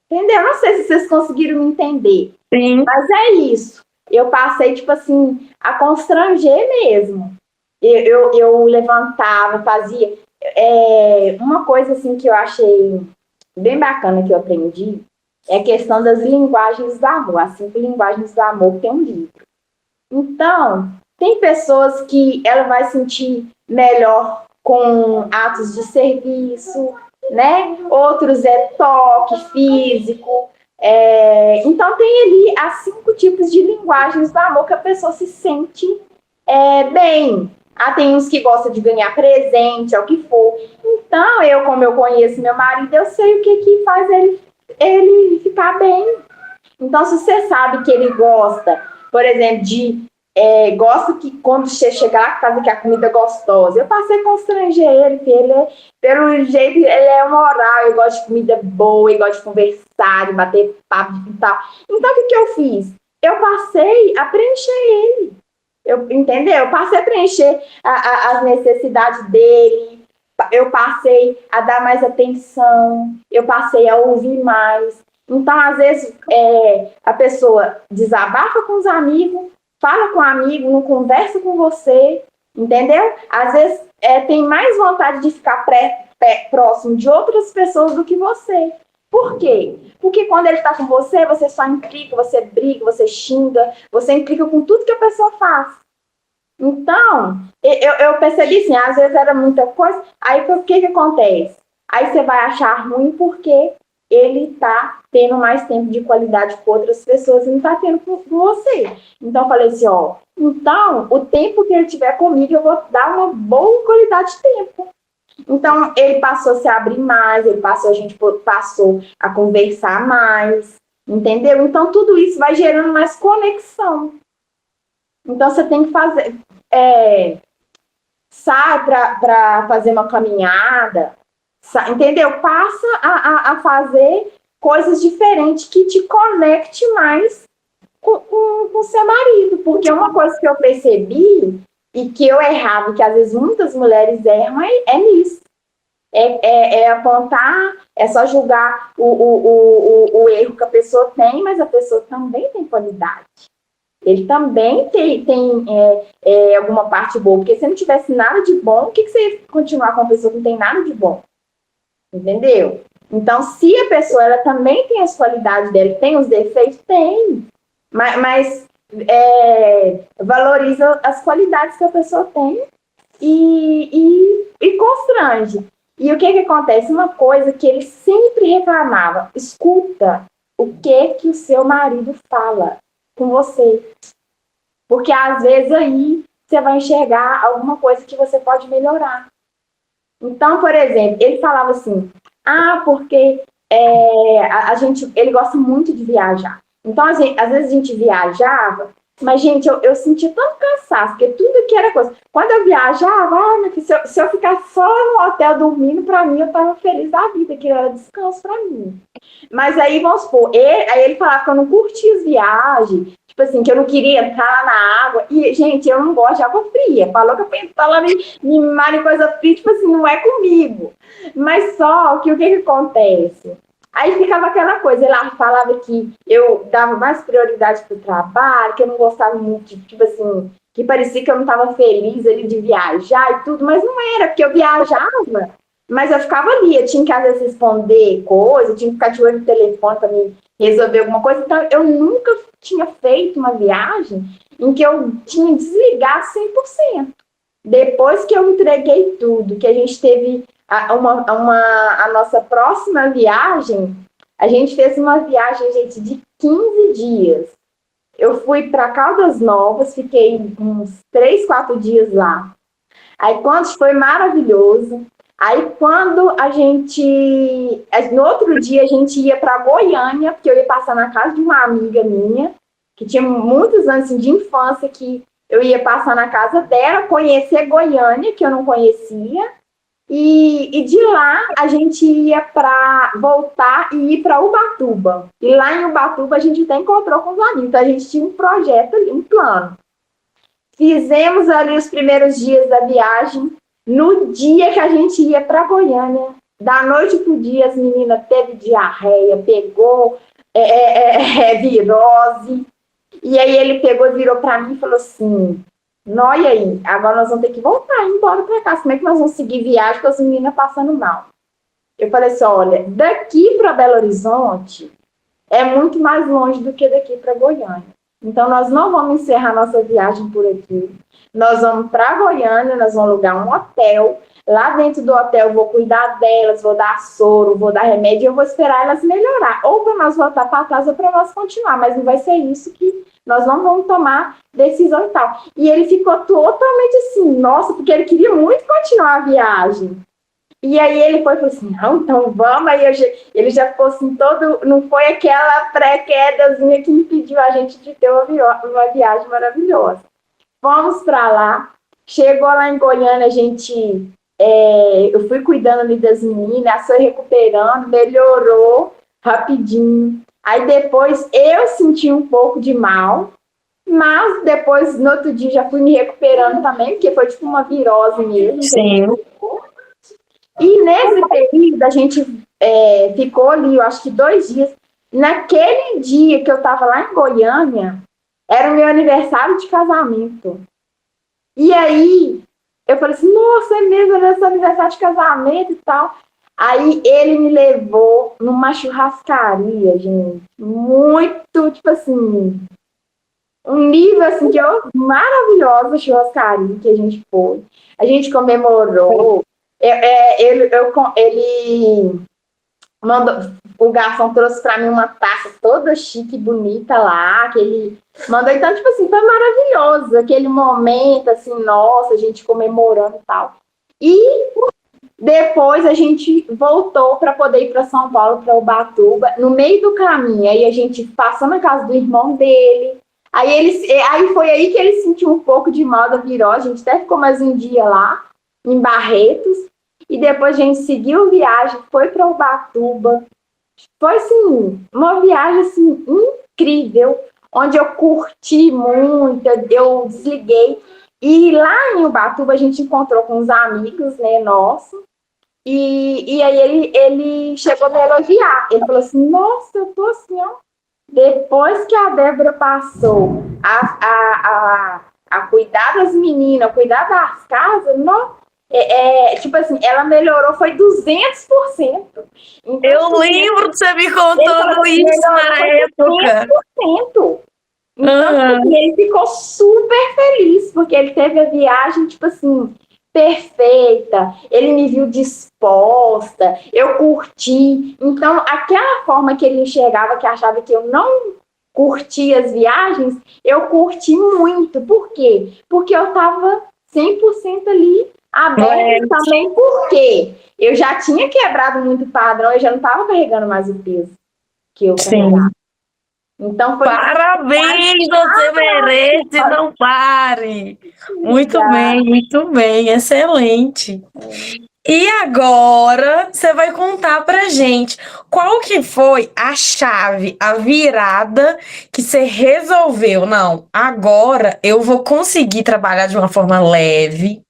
entendeu? Não sei se vocês conseguiram me entender. Sim. Mas é isso. Eu passei, tipo assim, a constranger mesmo. Eu levantava, fazia. Uma coisa assim que eu achei bem bacana que eu aprendi é a questão das linguagens do amor. As 5 linguagens do amor, tem um livro. Então, tem pessoas que ela vai sentir melhor com atos de serviço, né? Outros toque físico. Então, tem ali as 5 tipos de linguagens do amor que a pessoa se sente bem. Tem uns que gostam de ganhar presente, é o que for. Então, como eu conheço meu marido, eu sei o que faz ele ficar bem. Então, se você sabe que ele gosta, por exemplo, gosta que quando você chegar lá, fazer que a comida é gostosa. Eu passei a constranger ele, porque pelo jeito, ele é um oral, ele gosta de comida boa, ele gosta de conversar, de bater papo e tal. Então, o que eu fiz? Eu passei a preencher ele. Entendeu? Eu passei a preencher as necessidades dele, eu passei a dar mais atenção, eu passei a ouvir mais. Então, às vezes, a pessoa desabafa com os amigos, fala com o amigo, não conversa com você, entendeu? Às vezes, tem mais vontade de ficar próximo de outras pessoas do que você. Por quê? Porque quando ele está com você, você só implica, você briga, você xinga, você implica com tudo que a pessoa faz. Então, eu percebi assim, às vezes era muita coisa, aí o que acontece? Aí você vai achar ruim porque ele está tendo mais tempo de qualidade com outras pessoas e não está tendo com você. Então, eu falei assim, então, o tempo que ele tiver comigo, eu vou dar uma boa qualidade de tempo. Então, ele passou a se abrir mais, a gente passou a conversar mais, entendeu? Então, tudo isso vai gerando mais conexão. Então, você tem que fazer, sai para fazer uma caminhada, entendeu? Passa a fazer coisas diferentes que te conecte mais com seu marido. Porque uma coisa que eu percebi e que eu errava, que às vezes muitas mulheres erram, é nisso. Apontar, é só julgar o erro que a pessoa tem, mas a pessoa também tem qualidade. Ele também tem alguma parte boa, porque se não tivesse nada de bom, o que você ia continuar com uma pessoa que não tem nada de bom? Entendeu? Então, se a pessoa ela também tem as qualidades dela, tem os defeitos, tem. Mas valoriza as qualidades que a pessoa tem e constrange. E o que acontece? Uma coisa que ele sempre reclamava: escuta o que o seu marido fala com você. Porque às vezes aí você vai enxergar alguma coisa que você pode melhorar. Então, por exemplo, ele falava assim: porque ele gosta muito de viajar. Então, às vezes a gente viajava, mas, gente, eu sentia tanto cansaço, porque tudo que era coisa. Quando eu viajava, se eu ficar só no hotel dormindo, para mim, eu estava feliz da vida, que era descanso para mim. Mas aí, vamos supor, aí ele falava que eu não curtia as viagens, tipo assim, que eu não queria entrar na água. E, gente, eu não gosto de água fria. Falou que eu penso lá me mar em coisa fria, tipo assim, não é comigo. Mas só que o que acontece? Aí ficava aquela coisa, ele falava que eu dava mais prioridade pro trabalho, que eu não gostava muito, tipo assim, que parecia que eu não estava feliz ali de viajar e tudo, mas não era, porque eu viajava, mas eu ficava ali, eu tinha que às vezes responder coisa, eu tinha que ficar de olho no telefone para me resolver alguma coisa, então eu nunca tinha feito uma viagem em que eu tinha desligado 100%. Depois que eu entreguei tudo, que a gente teve a nossa próxima viagem, a gente fez uma viagem, gente, de 15 dias. Eu fui para Caldas Novas, fiquei uns 3, 4 dias lá. Aí, quando foi maravilhoso. Aí, quando a gente... No outro dia, a gente ia para Goiânia, porque eu ia passar na casa de uma amiga minha, que tinha muitos anos assim, de infância, que eu ia passar na casa dela, conhecer Goiânia, que eu não conhecia. E de lá a gente ia para voltar e ir para Ubatuba. E lá em Ubatuba a gente até encontrou com os amigos. Então a gente tinha um projeto ali, um plano. Fizemos ali os primeiros dias da viagem. No dia que a gente ia para Goiânia, da noite pro dia, as meninas teve diarreia, pegou virose. E aí ele pegou e virou para mim e falou assim: não, e aí? Agora nós vamos ter que voltar embora para casa. Como é que nós vamos seguir viagem com as meninas passando mal? Eu falei assim: olha, daqui para Belo Horizonte é muito mais longe do que daqui para Goiânia. Então nós não vamos encerrar nossa viagem por aqui. Nós vamos para Goiânia, nós vamos alugar um hotel. Lá dentro do hotel eu vou cuidar delas, vou dar soro, vou dar remédio e eu vou esperar elas melhorar. Ou para nós voltar para casa ou para nós continuar. Mas não vai ser isso que nós não vamos tomar decisão e tal. E ele ficou totalmente assim, nossa, porque ele queria muito continuar a viagem. E aí ele falou assim: não, então vamos. Aí ele já ficou assim, todo. Não foi aquela pré-quedazinha que impediu a gente de ter uma viagem maravilhosa. Fomos para lá. Chegou lá em Goiânia, a gente. Eu fui cuidando ali das meninas, foi recuperando, melhorou rapidinho. Aí depois eu senti um pouco de mal, mas depois, no outro dia, já fui me recuperando também, porque foi tipo uma virose mesmo. Sim. E nesse período, a gente ficou ali, eu acho que 2 dias. Naquele dia que eu estava lá em Goiânia, era o meu aniversário de casamento. E aí, eu falei assim: nossa, é mesmo, é meu aniversário de casamento e tal. Aí ele me levou numa churrascaria, gente. Muito, tipo assim, um nível assim de maravilhosa churrascaria que a gente foi. A gente comemorou. Ele mandou, o garçom trouxe para mim uma taça toda chique e bonita lá, que ele mandou. Então, tipo assim, foi maravilhoso aquele momento, assim, nossa, a gente comemorando e tal. E depois a gente voltou para poder ir para São Paulo, para Ubatuba. No meio do caminho, aí a gente passou na casa do irmão dele. Aí foi aí que ele sentiu um pouco de mal da virose. A gente até ficou mais um dia lá, em Barretos. E depois a gente seguiu viagem, foi para Ubatuba. Foi, assim, uma viagem assim, incrível, onde eu curti muito, eu desliguei. E lá em Ubatuba a gente encontrou com uns amigos, né, nossos. E aí ele chegou a me elogiar. Ele falou assim: nossa, eu tô assim, ó. Depois que a Débora passou a cuidar das meninas, a cuidar das casas, não, tipo assim, ela melhorou, foi 200%. Então, Eu lembro de você me contando isso na época. 200%. Então, assim, ele ficou super feliz, porque ele teve a viagem, tipo assim, perfeita, ele me viu disposta, eu curti. Então, aquela forma que ele enxergava, que achava que eu não curtia as viagens, eu curti muito. Por quê? Porque eu estava 100% ali aberta também, porque eu já tinha quebrado muito padrão, eu já não estava carregando mais o peso que eu carregava. Então, foi Parabéns, você merece, não pare. Muito bem, excelente. E agora você vai contar pra gente qual que foi a chave, a virada que você resolveu. Não, agora eu vou conseguir trabalhar de uma forma leve,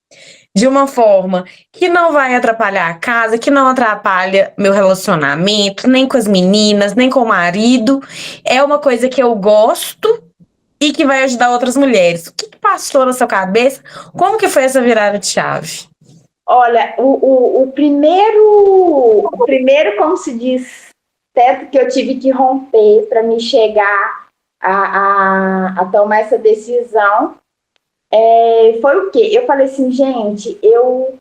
de uma forma que não vai atrapalhar a casa, que não atrapalha meu relacionamento, nem com as meninas, nem com o marido. É uma coisa que eu gosto e que vai ajudar outras mulheres. O que passou na sua cabeça? Como que foi essa virada de chave? Olha, o primeiro, como se diz, teto que eu tive que romper para me chegar a tomar essa decisão foi o quê? Eu falei assim, gente, eu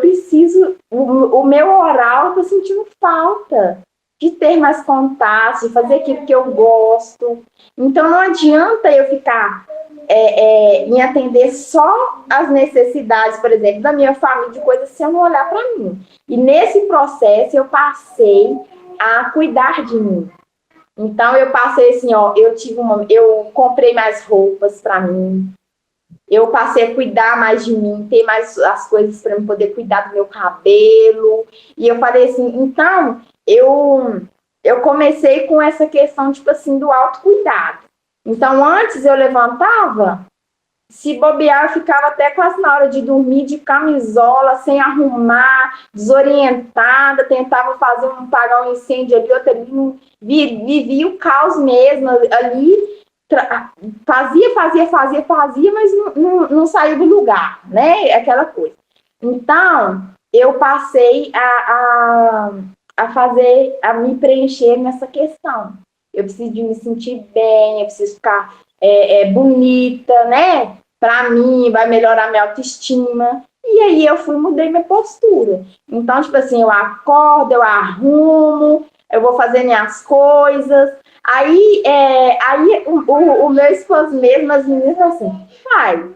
preciso, o meu oral, eu tô sentindo falta de ter mais contato, de fazer aquilo que eu gosto. Então, não adianta eu ficar em atender só as necessidades, por exemplo, da minha família, de coisas, se eu não olhar para mim. E nesse processo, eu passei a cuidar de mim. Então, eu passei assim, ó, eu comprei mais roupas para mim, eu passei a cuidar mais de mim, ter mais as coisas para eu poder cuidar do meu cabelo. E eu falei assim, então, eu comecei com essa questão, tipo assim, do autocuidado. Então, antes eu levantava, se bobear, eu ficava até quase na hora de dormir de camisola, sem arrumar, desorientada, tentava apagar um incêndio ali, outro ali, vivia o caos mesmo ali, fazia, mas não saiu do lugar, né? Aquela coisa. Então, eu passei a me preencher nessa questão. Eu preciso de me sentir bem, eu preciso ficar bonita, né? Para mim, vai melhorar minha autoestima. E aí mudei minha postura. Então, tipo assim, eu acordo, eu arrumo, eu vou fazer minhas coisas. Aí o meu esposo mesmo, as meninas assim, pai,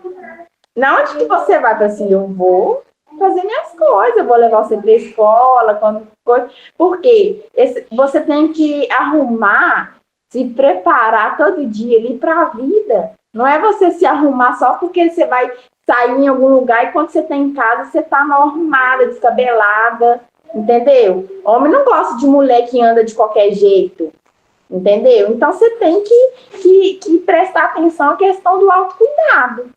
na onde que você vai? Para assim, eu vou fazer minhas coisas, eu vou levar você para a escola, porque você tem que arrumar, se preparar todo dia ali para a vida. Não é você se arrumar só porque você vai sair em algum lugar e quando você está em casa, você está mal arrumada, descabelada, entendeu? Homem não gosta de mulher que anda de qualquer jeito, entendeu? Então, você tem que prestar atenção à questão do autocuidado.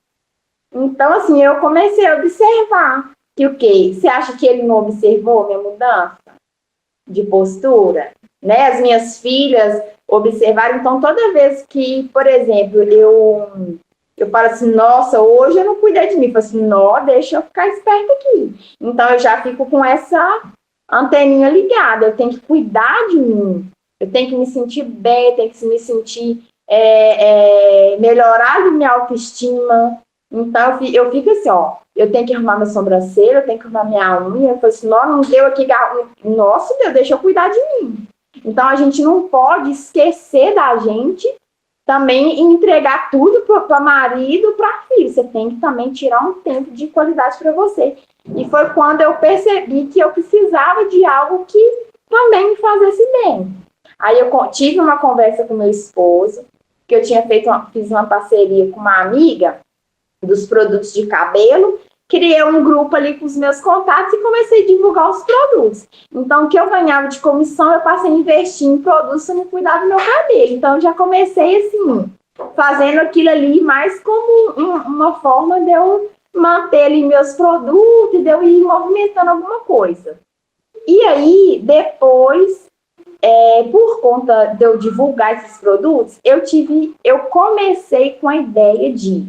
Então, assim, eu comecei a observar que o quê? Você acha que ele não observou minha mudança de postura? Né? As minhas filhas observaram. Então, toda vez que, por exemplo, eu falo assim, nossa, hoje eu não cuidei de mim. Eu falo assim, não, deixa eu ficar esperta aqui. Então, eu já fico com essa anteninha ligada. Eu tenho que cuidar de mim. Eu tenho que me sentir bem, eu tenho que me sentir melhorar a minha autoestima. Então, eu fico assim, ó, eu tenho que arrumar minha sobrancelha, eu tenho que arrumar minha unha. Eu falo assim, não deu aqui, nossa, Deus, deixa eu cuidar de mim. Então, a gente não pode esquecer da gente também e entregar tudo para marido, para filho. Você tem que também tirar um tempo de qualidade para você. E foi quando eu percebi que eu precisava de algo que também me fizesse bem. Aí eu tive uma conversa com meu esposo, que eu fiz uma parceria com uma amiga dos produtos de cabelo, criei um grupo ali com os meus contatos e comecei a divulgar os produtos. Então, o que eu ganhava de comissão, eu passei a investir em produtos para me cuidar do meu cabelo. Então, eu já comecei assim, fazendo aquilo ali mais como uma forma de eu manter ali meus produtos, de eu ir movimentando alguma coisa. E aí, depois, por conta de eu divulgar esses produtos, eu comecei com a ideia de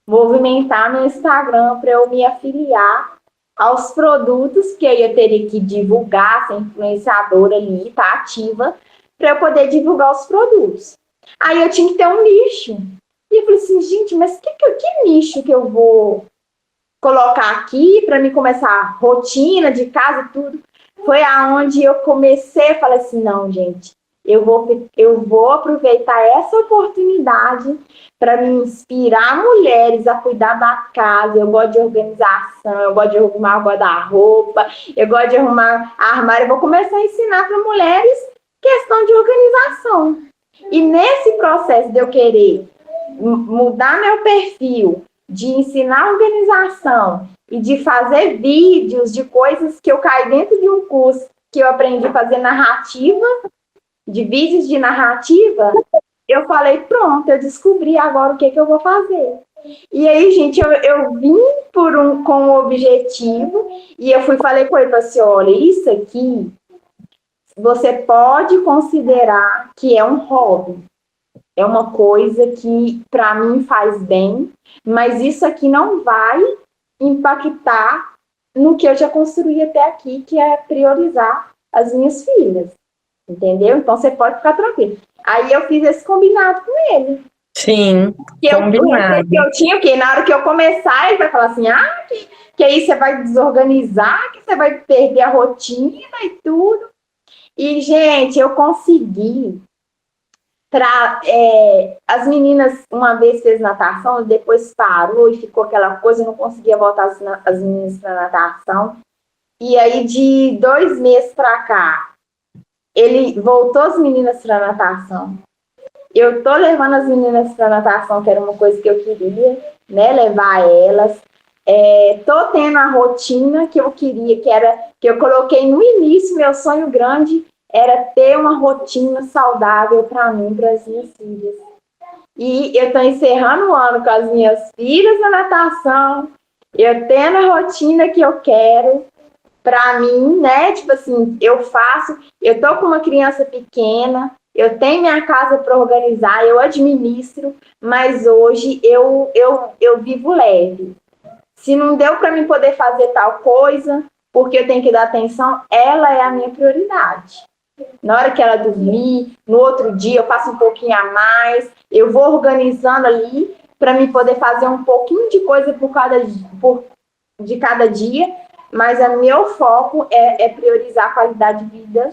movimentar no Instagram para eu me afiliar aos produtos que eu teria que divulgar, ser influenciadora ali, tá ativa, para eu poder divulgar os produtos. Aí eu tinha que ter um nicho. E eu falei assim, gente, mas que nicho que eu vou colocar aqui para mim começar a rotina de casa e tudo? Foi aonde eu comecei, falei assim, não, gente, eu vou aproveitar essa oportunidade para me inspirar mulheres a cuidar da casa. Eu gosto de organização, eu gosto de arrumar guarda-roupa, eu gosto de arrumar armário. Eu vou começar a ensinar para mulheres questão de organização. E nesse processo de eu querer mudar meu perfil, de ensinar organização e de fazer vídeos de coisas que eu caí dentro de um curso que eu aprendi a fazer narrativa, de vídeos de narrativa, eu falei, pronto, eu descobri agora o que eu vou fazer. E aí, gente, eu vim com um objetivo e eu falei com ele, assim, olha, isso aqui você pode considerar que é um hobby. É uma coisa que para mim faz bem, mas isso aqui não vai impactar no que eu já construí até aqui, que é priorizar as minhas filhas. Entendeu? Então você pode ficar tranquilo. Aí eu fiz esse combinado com ele. Sim, combinado. Que eu tinha, porque na hora que eu começar, ele vai falar assim, que aí você vai desorganizar, que você vai perder a rotina e tudo. E, gente, eu consegui. As meninas uma vez fez natação, depois parou e ficou aquela coisa, eu não conseguia voltar as meninas para natação. E aí, de 2 meses para cá, ele voltou as meninas para natação. Eu tô levando as meninas para natação, que era uma coisa que eu queria, né, levar elas. Tô tendo a rotina que eu queria, que eu coloquei no início, meu sonho grande era ter uma rotina saudável para mim, para as minhas filhas. E eu estou encerrando o ano com as minhas filhas na natação, eu tendo a rotina que eu quero para mim, né? Tipo assim, eu tô com uma criança pequena, eu tenho minha casa para organizar, eu administro, mas hoje eu vivo leve. Se não deu para mim poder fazer tal coisa, porque eu tenho que dar atenção, ela é a minha prioridade. Na hora que ela dormir, no outro dia eu faço um pouquinho a mais, eu vou organizando ali para me poder fazer um pouquinho de coisa de cada dia, mas o meu foco é priorizar a qualidade de vida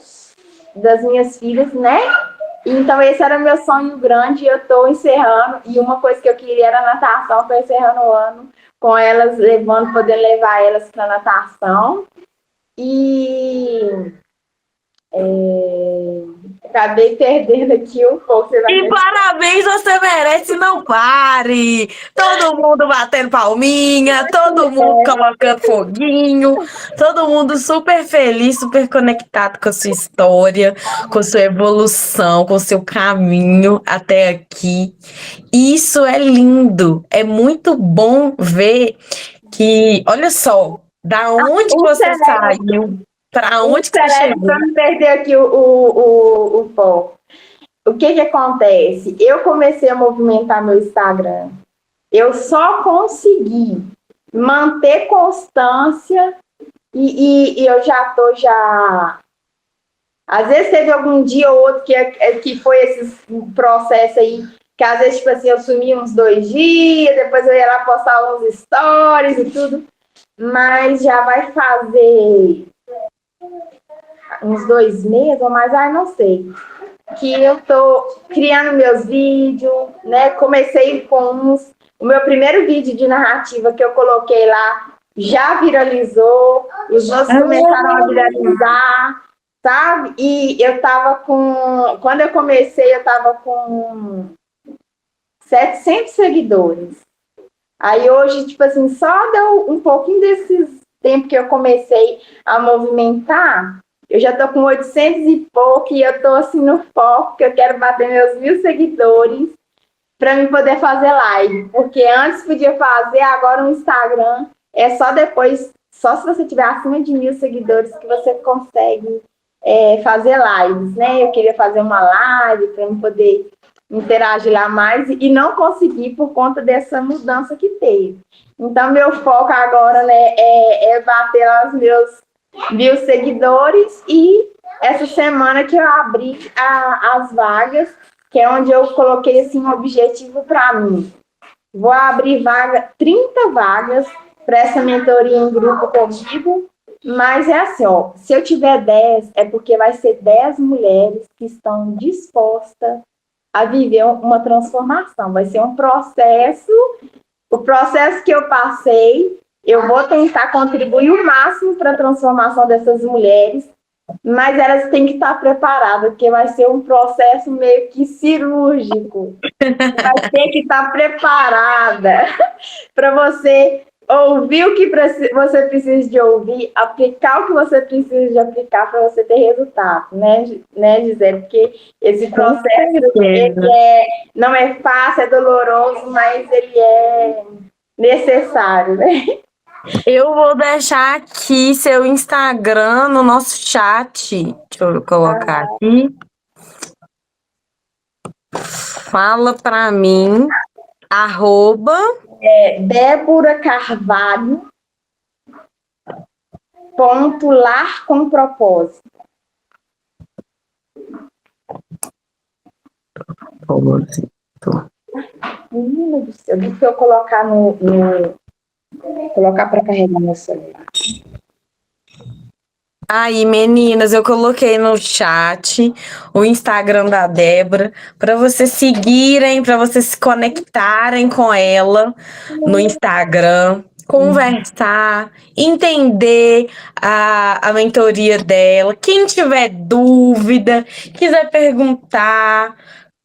das minhas filhas, né? Então esse era o meu sonho grande e eu estou encerrando, e uma coisa que eu queria era natação, estou encerrando o ano com elas, poder levar elas para natação. E acabei perdendo aqui um pouco. E parabéns, você merece, não pare! Todo mundo batendo palminha, todo mundo colocando foguinho, todo mundo super feliz, super conectado com a sua história, com a sua evolução, com o seu caminho até aqui. Isso é lindo, é muito bom ver que, olha só, da onde você saiu, para onde que você chegou. Para não perder aqui o foco. O que acontece? Eu comecei a movimentar meu Instagram. Eu só consegui manter constância e eu já tô Às vezes teve algum dia ou outro que foi esse processo aí, que às vezes, tipo assim, eu sumi uns 2 dias, depois eu ia lá postar uns stories e tudo, mas já vai fazer uns 2 meses ou mais, não sei, que eu tô criando meus vídeos, né? Comecei com o meu primeiro vídeo de narrativa que eu coloquei lá já viralizou, os outros começaram a viralizar, sabe? E eu tava quando eu comecei, eu tava com 700 seguidores. Aí hoje, tipo assim, só deu um pouquinho desses tempo que eu comecei a movimentar, eu já tô com 800 e pouco e eu tô assim no foco, que eu quero bater meus 1.000 seguidores para me poder fazer live. Porque antes podia fazer, agora o Instagram é só depois, só se você tiver acima de 1.000 seguidores que você consegue fazer lives, né? Eu queria fazer uma live para me poder interagir lá mais e não consegui por conta dessa mudança que teve. Então, meu foco agora, né, é bater lá os meus 1.000 seguidores e essa semana que eu abri as vagas que é onde eu coloquei assim, um objetivo para mim. Vou abrir 30 vagas para essa mentoria em grupo comigo, mas é assim, ó, se eu tiver 10, é porque vai ser 10 mulheres que estão dispostas a viver uma transformação. Vai ser um processo, o processo que eu passei, eu vou tentar contribuir o máximo para a transformação dessas mulheres, mas elas têm que estar preparadas, porque vai ser um processo meio que cirúrgico. Vai ter que estar preparada para você ouvir o que você precisa de ouvir, aplicar o que você precisa de aplicar para você ter resultado, né, Gisele? Porque esse processo não é fácil, é doloroso, mas ele é necessário, né? Eu vou deixar aqui seu Instagram no nosso chat. Deixa eu colocar aqui. Fala para mim. Débora Carvalho. Lar com propósito. Menina do céu, deixa eu colocar colocar para carregar meu celular. Aí, meninas, eu coloquei no chat o Instagram da Débora para vocês seguirem, para vocês se conectarem com ela no Instagram, conversar, entender a mentoria dela. Quem tiver dúvida, quiser perguntar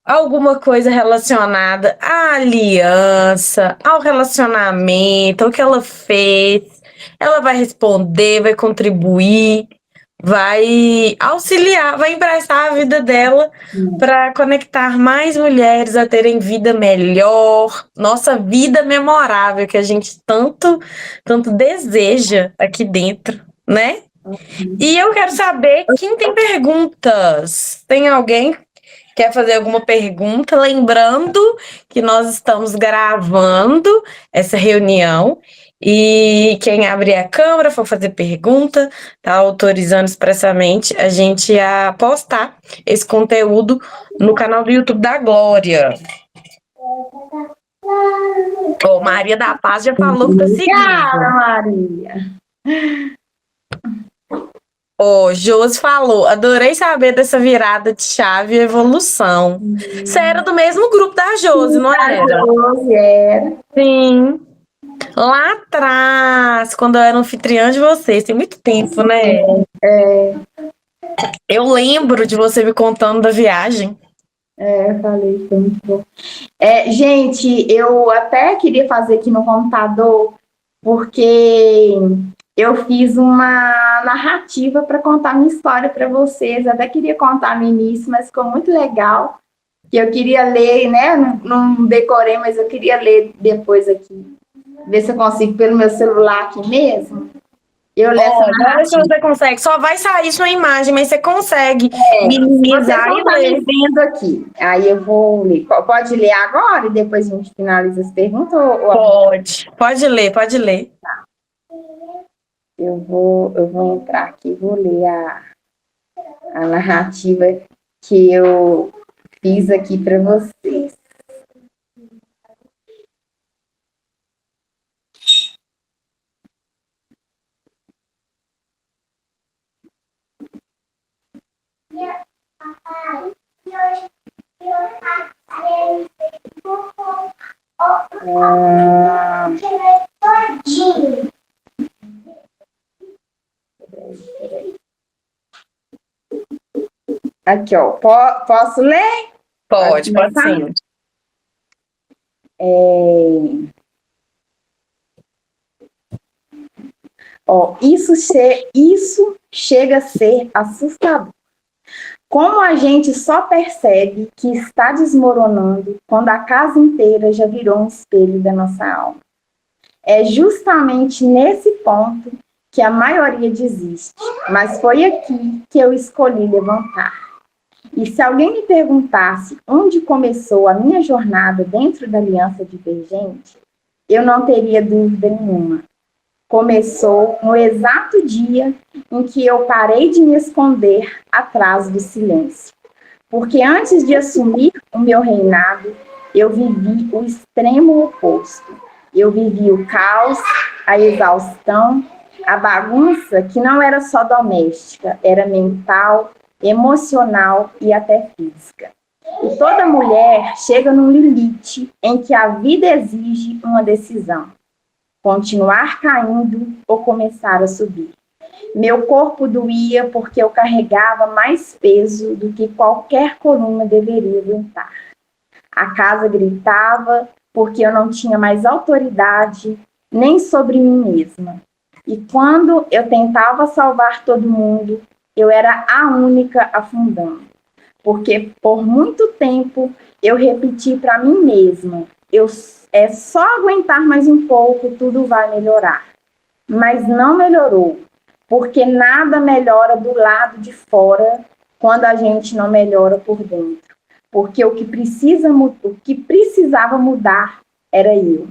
alguma coisa relacionada à aliança, ao relacionamento, ao que ela fez, ela vai responder, vai contribuir, vai auxiliar, vai emprestar a vida dela para conectar mais mulheres a terem vida melhor, nossa vida memorável que a gente tanto deseja aqui dentro, né? E eu quero saber quem tem perguntas. Tem alguém quer fazer alguma pergunta? Lembrando que nós estamos gravando essa reunião e quem abrir a câmera for fazer pergunta, tá autorizando expressamente a gente a postar esse conteúdo no canal do YouTube da Glória. Maria da Paz já falou que tá seguindo. Maria. Josi falou, adorei saber dessa virada de chave e evolução. Você era do mesmo grupo da Josi, não era? Josi era. Sim. Lá atrás, quando eu era anfitriã de vocês, tem muito tempo, né? Eu lembro de você me contando da viagem. Eu falei, foi muito bom. Gente, eu até queria fazer aqui no computador, porque eu fiz uma narrativa para contar minha história para vocês. Eu até queria contar no início, mas ficou muito legal. Que eu queria ler, né? Não decorei, mas eu queria ler depois aqui. Ver se eu consigo pelo meu celular aqui mesmo. Eu leio essa narrativa. Se você consegue, só vai sair sua imagem, mas você consegue minimizar e ler. Me vendo aqui. Aí eu vou ler. Pode ler agora e depois a gente finaliza as perguntas? Pode ler. Tá. Eu vou entrar aqui e vou ler a narrativa que eu fiz aqui para vocês. Aqui, ó. Posso ler? Pode sim. Isso chega a ser assustador. Como a gente só percebe que está desmoronando quando a casa inteira já virou um espelho da nossa alma. É justamente nesse ponto que a maioria desiste, mas foi aqui que eu escolhi levantar. E se alguém me perguntasse onde começou a minha jornada dentro da Aliança Divergente, eu não teria dúvida nenhuma. Começou no exato dia em que eu parei de me esconder atrás do silêncio. Porque antes de assumir o meu reinado, eu vivi o extremo oposto. Eu vivi o caos, a exaustão, a bagunça que não era só doméstica, era mental, emocional e até física. E toda mulher chega num limite em que a vida exige uma decisão: continuar caindo ou começar a subir. Meu corpo doía porque eu carregava mais peso do que qualquer coluna deveria aguentar. A casa gritava porque eu não tinha mais autoridade nem sobre mim mesma. E quando eu tentava salvar todo mundo, eu era a única afundando. Porque por muito tempo eu repeti para mim mesma: é só aguentar mais um pouco, tudo vai melhorar. Mas não melhorou, porque nada melhora do lado de fora quando a gente não melhora por dentro. Porque o que precisava mudar era eu.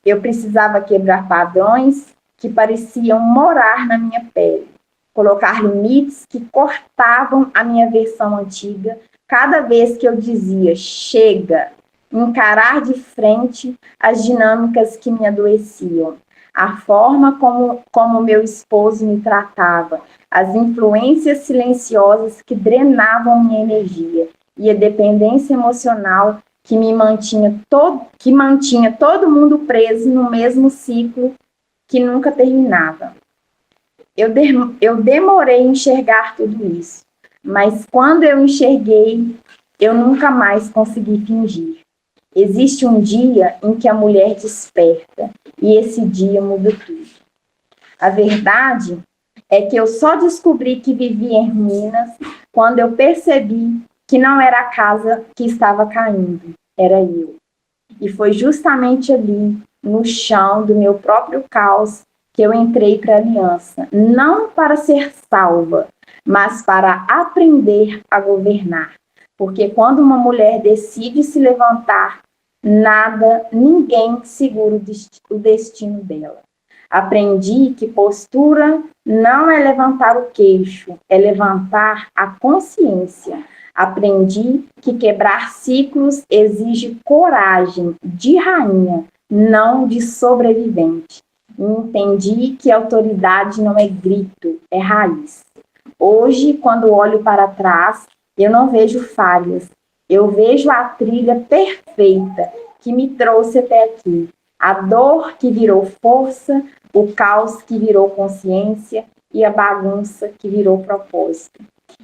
Eu precisava quebrar padrões que pareciam morar na minha pele, colocar limites que cortavam a minha versão antiga cada vez que eu dizia chega, encarar de frente as dinâmicas que me adoeciam, a forma como meu esposo me tratava, as influências silenciosas que drenavam minha energia e a dependência emocional que mantinha todo mundo preso no mesmo ciclo que nunca terminava. Eu demorei a enxergar tudo isso, mas quando eu enxerguei, eu nunca mais consegui fingir. Existe um dia em que a mulher desperta, e esse dia muda tudo. A verdade é que eu só descobri que vivia em ruínas quando eu percebi que não era a casa que estava caindo, era eu. E foi justamente ali, no chão do meu próprio caos, que eu entrei para a aliança, não para ser salva, mas para aprender a governar. Porque quando uma mulher decide se levantar, ninguém segura o destino dela. Aprendi que postura não é levantar o queixo, é levantar a consciência. Aprendi que quebrar ciclos exige coragem de rainha, não de sobrevivente. E entendi que autoridade não é grito, é raiz. Hoje, quando olho para trás, eu não vejo falhas. Eu vejo a trilha perfeita que me trouxe até aqui. A dor que virou força, o caos que virou consciência e a bagunça que virou propósito.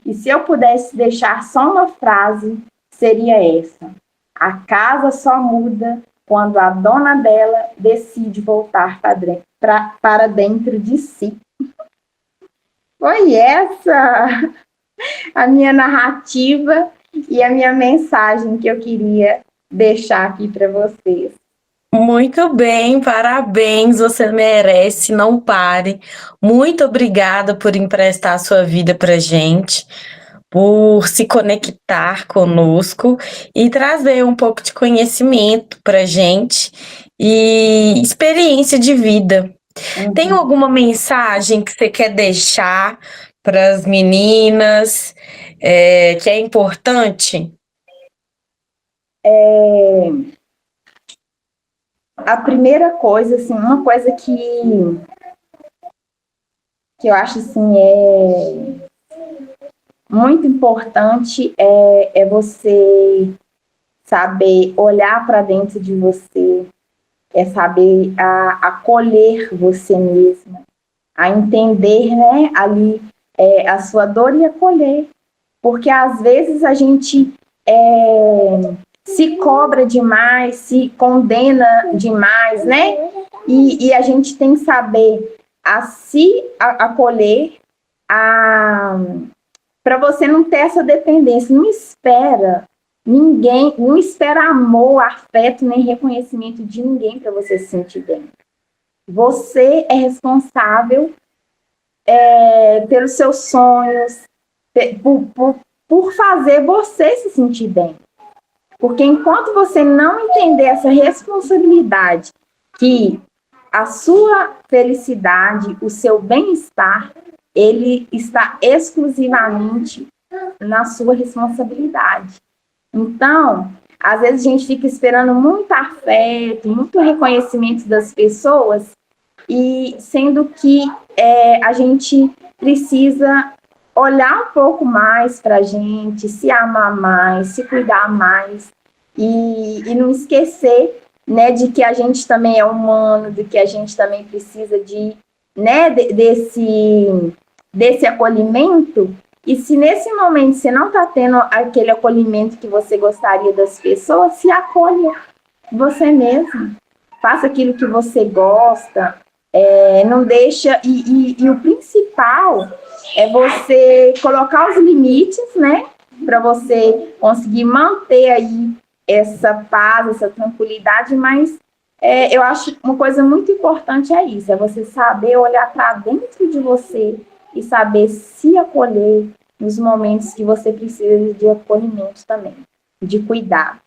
E se eu pudesse deixar só uma frase, seria essa: a casa só muda quando a dona dela decide voltar para dentro de si. Foi essa a minha narrativa e a minha mensagem que eu queria deixar aqui para vocês. Muito bem, parabéns, você merece, não pare. Muito obrigada por emprestar a sua vida para gente, por se conectar conosco e trazer um pouco de conhecimento para gente e experiência de vida. Tem alguma mensagem que você quer deixar para as meninas, que é importante? A primeira coisa, assim, uma coisa que eu acho assim muito importante é você saber olhar para dentro de você, é saber acolher você mesma, a entender, né, ali a sua dor e acolher, porque às vezes a gente se cobra demais, se condena demais, né? E a gente tem que saber se acolher, para você não ter essa dependência. Não espera ninguém, não espera amor, afeto, nem reconhecimento de ninguém para você se sentir bem. Você é responsável pelos seus sonhos, por fazer você se sentir bem. Porque enquanto você não entender essa responsabilidade, que a sua felicidade, o seu bem-estar, ele está exclusivamente na sua responsabilidade. Então, às vezes a gente fica esperando muito afeto, muito reconhecimento das pessoas, e sendo que a gente precisa olhar um pouco mais para a gente, se amar mais, se cuidar mais, e não esquecer, né, de que a gente também é humano, de que a gente também precisa de, né, desse acolhimento. E se nesse momento você não está tendo aquele acolhimento que você gostaria das pessoas, se acolha você mesmo. Faça aquilo que você gosta, não deixa. E o principal é você colocar os limites, né? Para você conseguir manter aí essa paz, essa tranquilidade, mas eu acho uma coisa muito importante é isso, é você saber olhar para dentro de você e saber se acolher nos momentos que você precisa de acolhimento também, de cuidado.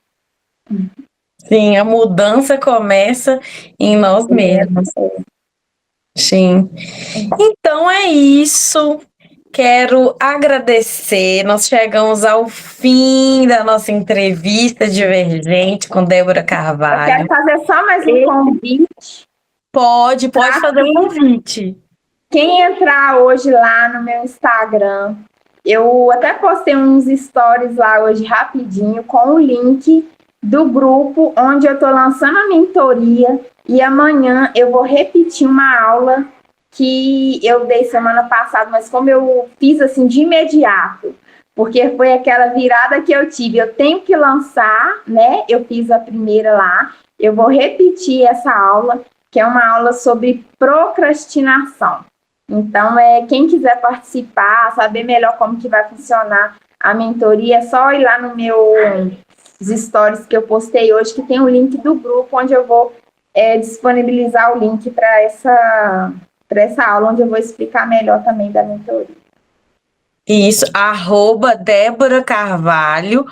Sim, a mudança começa em nós mesmos. Sim. Então é isso. Quero agradecer. Nós chegamos ao fim da nossa entrevista divergente com Débora Carvalho. Eu quero fazer só mais um convite. Pode fazer um convite. Quem entrar hoje lá no meu Instagram, eu até postei uns stories lá hoje rapidinho com o link do grupo onde eu estou lançando a mentoria, e amanhã eu vou repetir uma aula que eu dei semana passada, mas como eu fiz assim de imediato, porque foi aquela virada que eu tive, eu tenho que lançar, né? Eu fiz a primeira lá, eu vou repetir essa aula, que é uma aula sobre procrastinação. Então, quem quiser participar, saber melhor como que vai funcionar a mentoria, é só ir lá no os stories que eu postei hoje, que tem o link do grupo, onde eu vou disponibilizar o link para essa aula, onde eu vou explicar melhor também da mentoria. Isso, @Débora Carvalho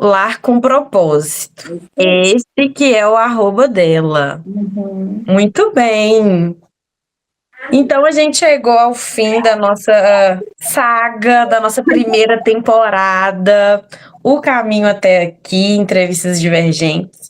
lar com propósito. Esse que é o @ dela. Uhum. Muito bem. Então a gente chegou ao fim da nossa saga, da nossa primeira temporada, o caminho até aqui, entrevistas divergentes.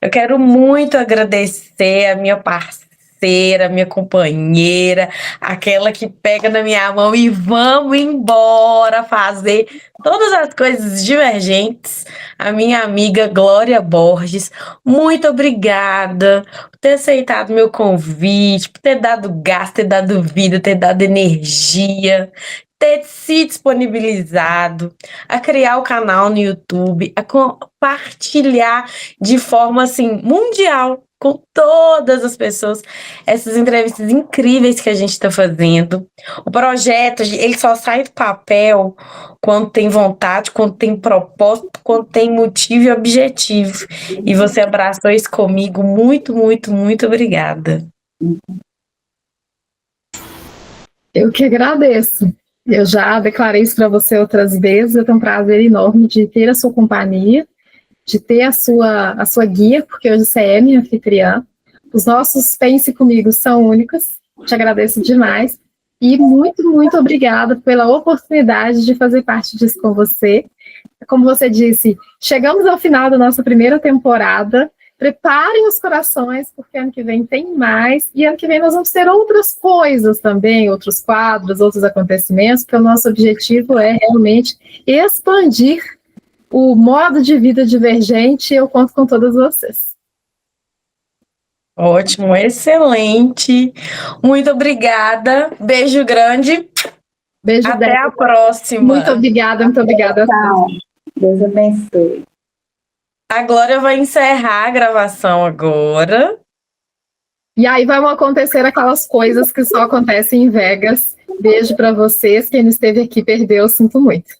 Eu quero muito agradecer a minha parceira, minha companheira, aquela que pega na minha mão e vamos embora fazer todas as coisas divergentes, a minha amiga Glória Borges. Muito obrigada por ter aceitado meu convite, por ter dado gás, ter dado vida, ter dado energia, ter se disponibilizado a criar o canal no YouTube, a compartilhar de forma assim mundial com todas as pessoas essas entrevistas incríveis que a gente está fazendo. O projeto, ele só sai do papel quando tem vontade, quando tem propósito, quando tem motivo e objetivo. E você abraçou isso comigo. Muito, muito, muito obrigada. Eu que agradeço. Eu já declarei isso para você outras vezes. Eu tenho um prazer enorme de ter a sua companhia, de ter a sua guia, porque hoje você é minha anfitriã. Os nossos Pense Comigo são únicos. Te agradeço demais. E muito, muito obrigada pela oportunidade de fazer parte disso com você. Como você disse, chegamos ao final da nossa primeira temporada. Preparem os corações, porque ano que vem tem mais, e ano que vem nós vamos ter outras coisas também, outros quadros, outros acontecimentos, porque o nosso objetivo é realmente expandir o modo de vida divergente, e eu conto com todas vocês. Ótimo, excelente. Muito obrigada. Beijo grande. Beijo, até Débora. A próxima. Muito obrigada, muito obrigada. Tchau. Deus abençoe. A Glória vai encerrar a gravação agora. E aí vão acontecer aquelas coisas que só acontecem em Vegas. Beijo para vocês. Quem não esteve aqui perdeu, sinto muito.